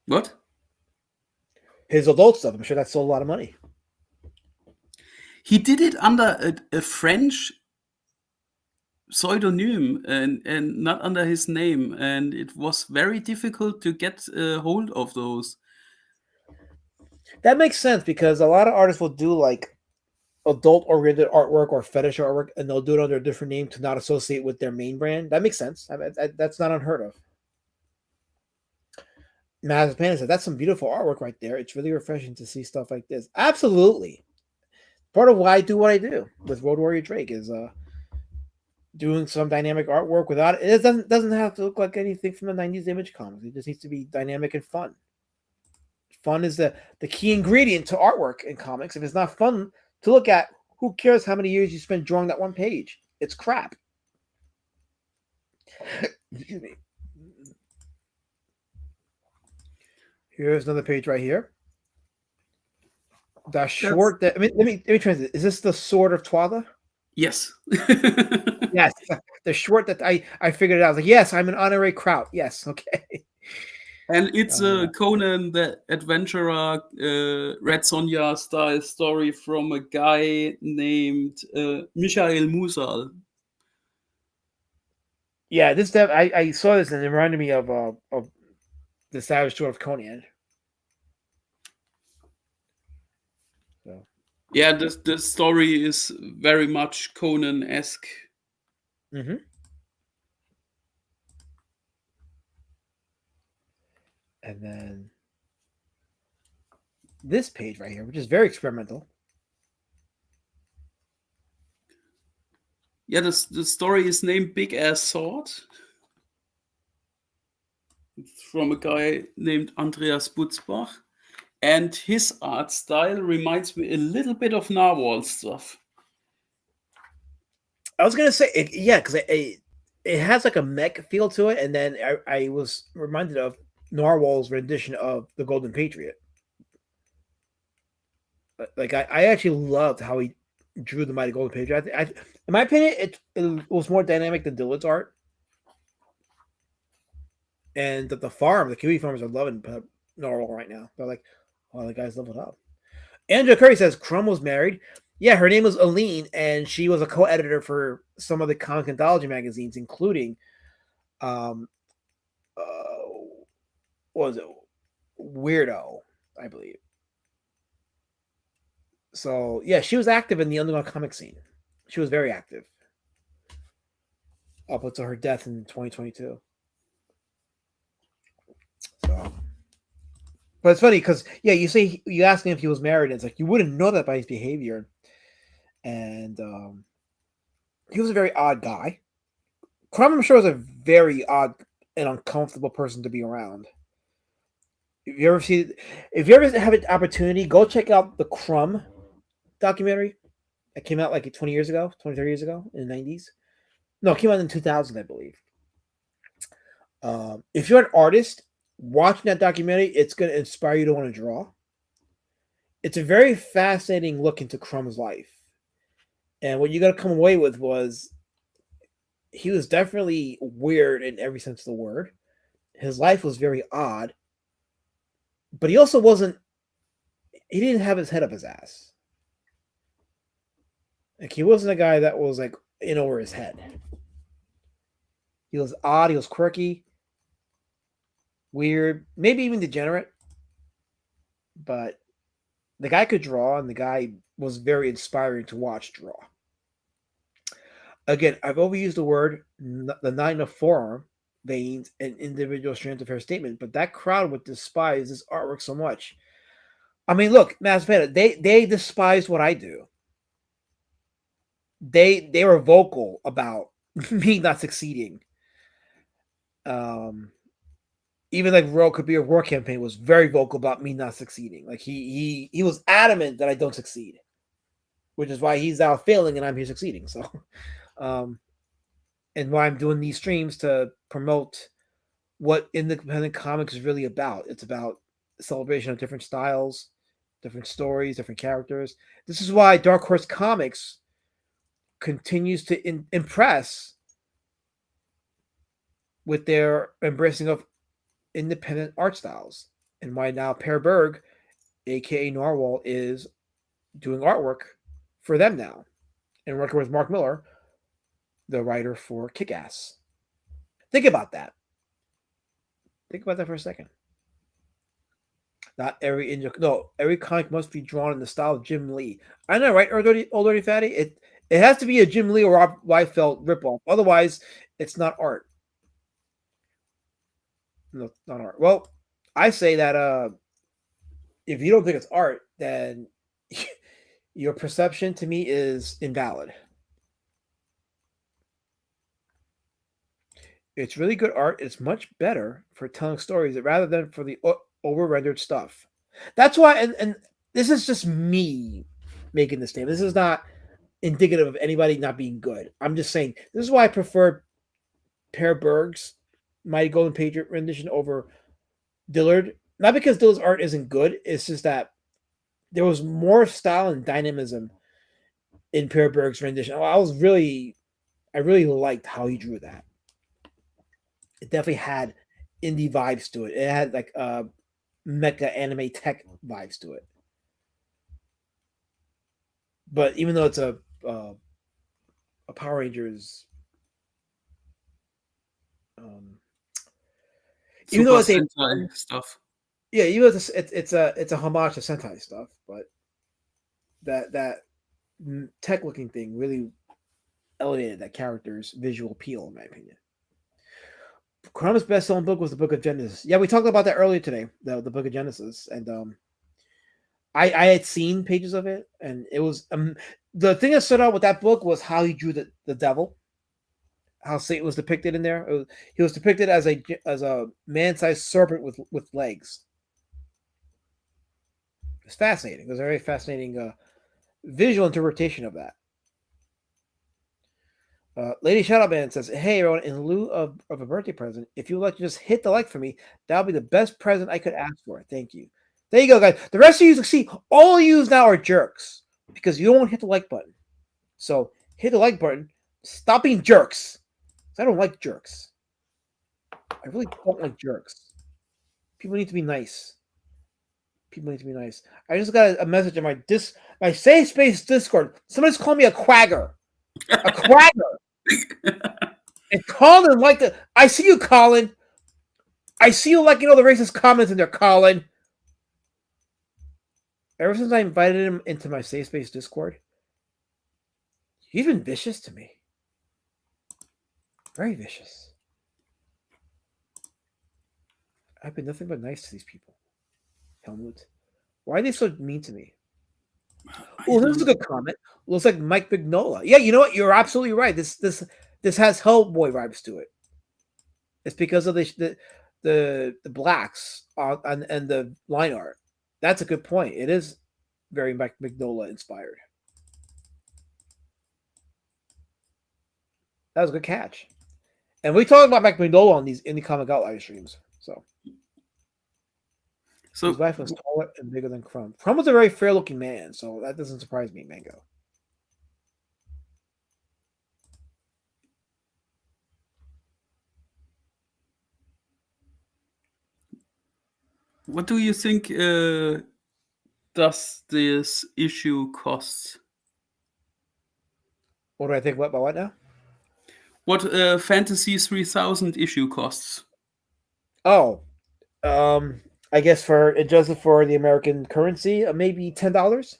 What? His adult stuff, I'm sure that sold a lot of money. He did it under a French pseudonym and not under his name, and it was very difficult to get a hold of those. That makes sense because a lot of artists will do like adult oriented artwork or fetish artwork, and they'll do it under a different name to not associate with their main brand. That makes sense. That's not unheard of. Maz Panda said that's some beautiful artwork right there. It's really refreshing to see stuff like this. Absolutely. Part of why I do what I do with Road Warrior Drake is doing some dynamic artwork without it doesn't have to look like anything from the 90s Image comics. It just needs to be dynamic and fun. Fun is the key ingredient to artwork in comics. If it's not fun to look at, who cares how many years you spend drawing that one page? It's crap. Excuse me. Here's another page right here. The short that let me translate. Is this the Sword of Twala? Yes. Yes. The short that I figured it out. I was like, yes, I'm an honorary kraut. Yes, okay. And it's Yeah. a Conan the Adventurer Red Sonja style story from a guy named Michael Musal. Yeah, this I saw this and it reminded me of the Savage Sword of Conan. So Yeah, the story is very much Conan-esque. mm-hmm. And then this page right here, which is very experimental. Yeah, the story is named Big Ass Sword. It's from a guy named Andreas Butzbach. And his art style reminds me a little bit of Narwhal stuff. I was gonna say, yeah, because it has like a mech feel to it, and then I was reminded of Narwhal's rendition of the Golden Patriot. Like I actually loved how he drew the Mighty Golden Patriot. In my opinion, it was more dynamic than Dillard's art, and the farm, the Kiwi farmers are loving Narwhal right now. They're like, "Oh, the guy's leveled up." Andrew Curry says Crumb was married. Yeah, her name was Aline, and she was a co-editor for some of the comic anthology magazines, including, um, what was it, Weirdo, I believe. So yeah, she was active in the underground comic scene. She was very active up until her death in 2022. So, but it's funny because yeah, you ask him if he was married, and it's like you wouldn't know that by his behavior, and he was a very odd guy. Crumb, I'm sure, was a very odd and uncomfortable person to be around. If you ever have an opportunity, go check out the Crumb documentary that came out like 20 years ago, 20, 30 years ago in the 90s. No, it came out in 2000, I believe. If you're an artist, watching that documentary, it's going to inspire you to want to draw. It's a very fascinating look into Crumb's life. And what you got to come away with was he was definitely weird in every sense of the word. His life was very odd. But he also wasn't, he didn't have his head up his ass. Like, he wasn't a guy that was like in over his head. He was odd, he was quirky, weird, maybe even degenerate. But the guy could draw, and the guy was very inspiring to watch draw. Again, I've overused the word, the nine of forearm veins and individual strands of hair statement, but that crowd would despise this artwork so much. I mean, look, Mass Panda, they despise what I do. They were vocal about me not succeeding. Even like Royal Kabir War Campaign was very vocal about me not succeeding. Like he was adamant that I don't succeed, which is why he's out failing and I'm here succeeding. So, and why I'm doing these streams to promote what independent comics is really about. It's about celebration of different styles, different stories, different characters. This is why Dark Horse Comics continues to impress with their embracing of independent art styles, and why now Per Berg, aka Narwhal, is doing artwork for them now and working with Mark Miller, the writer for Kick-Ass. Think about that. Think about that for a second. Not every every comic must be drawn in the style of Jim Lee. I know, right? Old Dirty Fatty. It has to be a Jim Lee or Rob Liefeld ripoff. Otherwise, it's not art. No, not art. Well, I say that if you don't think it's art, then your perception to me is invalid. It's really good art. It's much better for telling stories rather than for the over-rendered stuff. That's why, and this is just me making this statement. This is not indicative of anybody not being good. I'm just saying this is why I prefer Per Berg's Mighty Golden Patriot rendition over Dillard. Not because Dillard's art isn't good. It's just that there was more style and dynamism in Per Berg's rendition. I really liked how he drew that. It definitely had indie vibes to it. It had like mecha anime tech vibes to it. But even though it's a Power Rangers, even though it's Sentai stuff, yeah, even though it's a homage to Sentai stuff, but that tech looking thing really elevated that character's visual appeal, in my opinion. Crumb's best-selling book was the Book of Genesis. Yeah, we talked about that earlier today, the Book of Genesis, and I had seen pages of it, and it was the thing that stood out with that book was how he drew the devil, how Satan was depicted in there. He was depicted as a man-sized serpent with legs. It's fascinating. It was a very fascinating visual interpretation of that. Lady Shadowman says, "Hey everyone, in lieu of a birthday present, if you would like to just hit the like for me, that would be the best present I could ask for. Thank you." There you go, guys. The rest of you see, all you now are jerks because you don't hit the like button. So hit the like button. Stop being jerks. I don't like jerks. I really don't like jerks. People need to be nice. People need to be nice. I just got a message in my safe space Discord. Somebody's calling me a quagger. A quagger. And Colin liked it. I see you, Colin. I see you liking all the racist comments in there, Colin. Ever since I invited him into my safe space Discord, he's been vicious to me. Very vicious. I've been nothing but nice to these people. Helmut. Why are they so mean to me? Oh, this is a good comment. Looks like Mike Mignola. Yeah, you know what? You're absolutely right. This has Hellboy vibes to it. It's because of the blacks and the line art. That's a good point. It is very Mike Mignola inspired. That was a good catch. And we talked about Mike Mignola on these Indie Comic Outliers streams. So his wife was taller and bigger than Crumb. Crumb was a very fair-looking man, so that doesn't surprise me, Mango. What do you think does this issue cost? What do I think about what now? What Fantasy 3000 issue costs? Oh, I guess for adjusted for the American currency, maybe $10.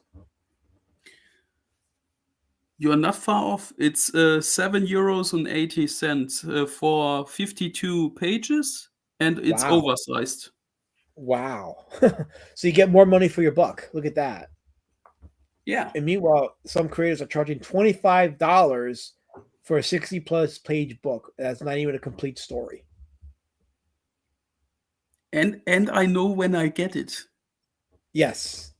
You're not far off. It's €7.80 for 52 pages, and it's Wow. oversized. Wow. So you get more money for your buck. Look at that. Yeah. And meanwhile, some creators are charging $25 for a 60-plus page book. That's not even a complete story. And I know when I get it. Yes.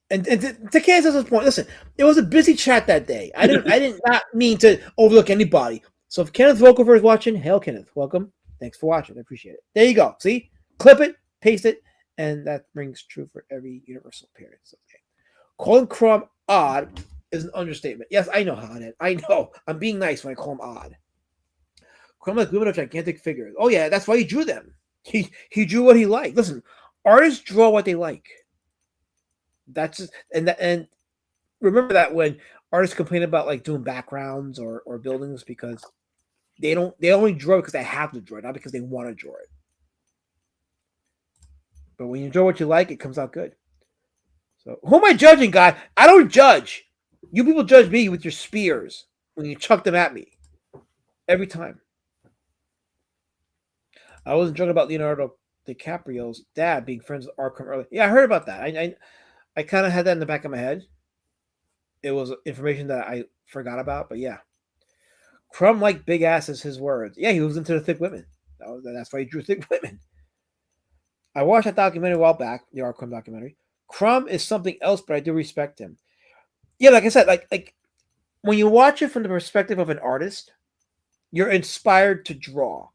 And to Kansas's point, listen, it was a busy chat that day. I did not mean to overlook anybody. So if Kenneth Volkover is watching, hail Kenneth. Welcome. Thanks for watching. I appreciate it. There you go. See? Clip it, paste it, and that rings true for every universal appearance. Okay. Calling Crumb odd is an understatement. Yes, I know, Hothead. I know. I'm being nice when I call him odd. Crumb like women of gigantic figures. Oh yeah, that's why he drew them. He drew what he liked. Listen, artists draw what they like. That's just, and remember that when artists complain about like doing backgrounds or buildings because they only draw because they have to draw it, not because they want to draw it. But when you draw what you like, it comes out good. So who am I judging, guy? I don't judge. You people judge me with your spears when you chuck them at me. Every time. I wasn't joking about Leonardo DiCaprio's dad being friends with Arkham earlier. Yeah, I heard about that. I kind of had that in the back of my head. It was information that I forgot about, but yeah. Crumb liked big asses, his words. Yeah, he was into the thick women. That's why he drew thick women. I watched that documentary a while back, the Arkham documentary. Crumb is something else, but I do respect him. Yeah, like I said, like when you watch it from the perspective of an artist, you're inspired to draw.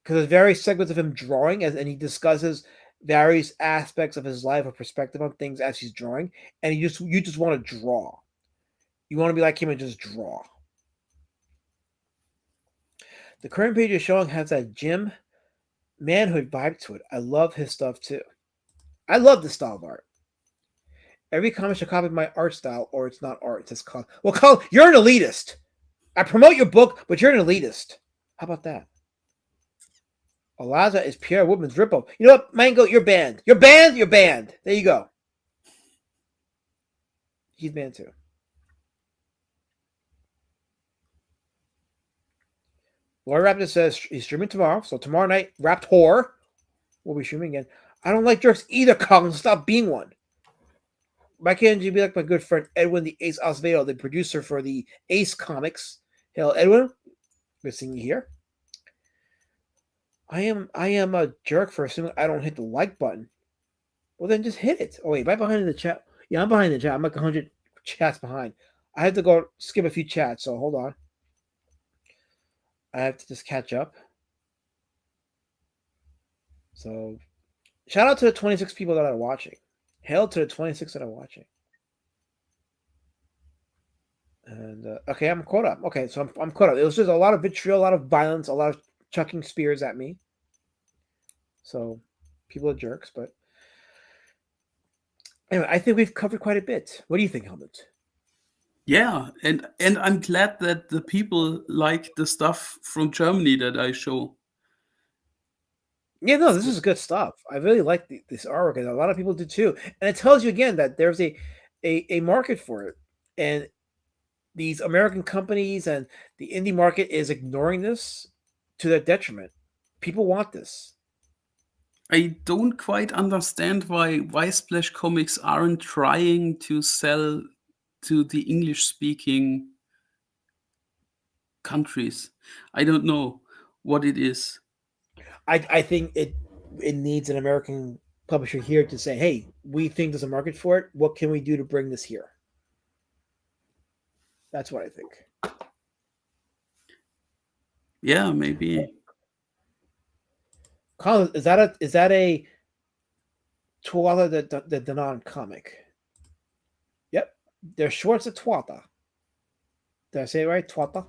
Because there's various segments of him drawing, and he discusses various aspects of his life or perspective on things as he's drawing, and you just want to draw. You want to be like him and just draw. The current page you're showing has that Jim manhood vibe to it. I love his stuff too. I love this style of art. Every comic should copy my art style, or it's not art. It says Colin. Well, Colin, you're an elitist. I promote your book, but you're an elitist. How about that? Alaza is Pierre Woodman's ripoff. You know what, Mango? You're banned. You're banned. You're banned. There you go. He's banned too. Laura Raptor says he's streaming tomorrow. So tomorrow night, Wrapped Horror will be streaming again. I don't like jerks either, Colin. Stop being one. Why can't you be like my good friend Edwin the Ace Osvedo, the producer for the Ace Comics? Hail, Edwin. Good seeing you here. I am a jerk for assuming I don't hit the like button. Well, then just hit it. Oh, wait, am I behind in the chat? Yeah, I'm behind the chat. I'm like 100 chats behind. I have to go skip a few chats, so hold on. I have to just catch up. So, shout out to the 26 people that are watching. Hail to the 26 that are watching. And okay, I'm caught up. Okay, so I'm caught up. It was just a lot of vitriol, a lot of violence, a lot of chucking spears at me. So people are jerks, but anyway, I think we've covered quite a bit. What do you think, Helmut? Yeah, and I'm glad that the people like the stuff from Germany that I show. Yeah, no, this is good stuff. I really like this artwork, and a lot of people do too. And it tells you again that there's a market for it, and these American companies and the indie market is ignoring this to their detriment. People want this. I don't quite understand why Splash Comics aren't trying to sell to the English-speaking countries. I don't know what it is. I think it needs an American publisher here to say, hey, we think there's a market for it. What can we do to bring this here? That's what I think. Yeah, maybe. Colin, is that a Tuata the Danan comic? Yep. Their shorts are Tuata. Did I say it right? Tuata?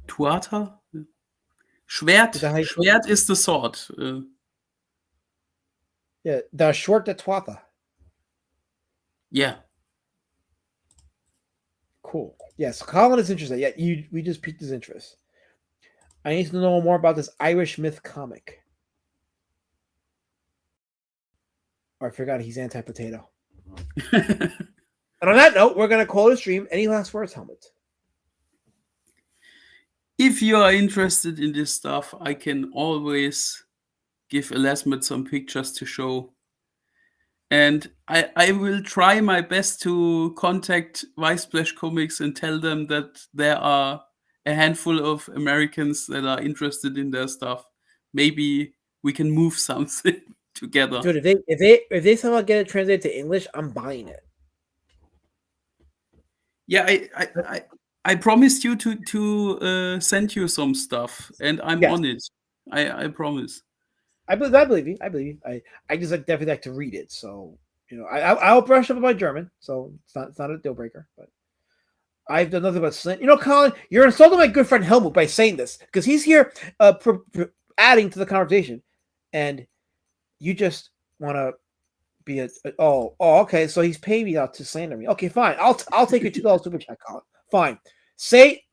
Tuata? Schwert. Schwert is the sword. Yeah, the short the Tuata. Yeah. Cool. Yes, Colin is interested. Yeah, we just piqued his interest. I need to know more about this Irish myth comic. Oh, I forgot he's anti-potato. And on that note, we're going to call the stream. Any last words, Helmut? If you are interested in this stuff, I can always give Elasmid some pictures to show. And I will try my best to contact Splash Comics and tell them that there are a handful of Americans that are interested in their stuff. Maybe we can move something together. Dude, if they somehow get it translated to English, I'm buying it. Yeah, I promised you to send you some stuff, and I'm on it. I promise. I believe you. I believe you. I just definitely like to read it. So I'll brush up on my German. So it's not a deal breaker. But I've done nothing but slant. Colin, you're insulting my good friend Helmut by saying this because he's here adding to the conversation, and you just want to be okay. So he's paying me out to slander me. Okay, fine. I'll take your $2 super chat, Colin. Fine. Say,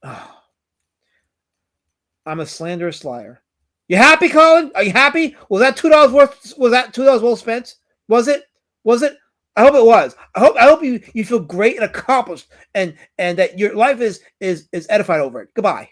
I'm a slanderous liar. You happy, Colin? Are you happy? Was that $2 worth? Was that $2 well spent? Was it? I hope it was. I hope you feel great and accomplished, and that your life is edified over it. Goodbye.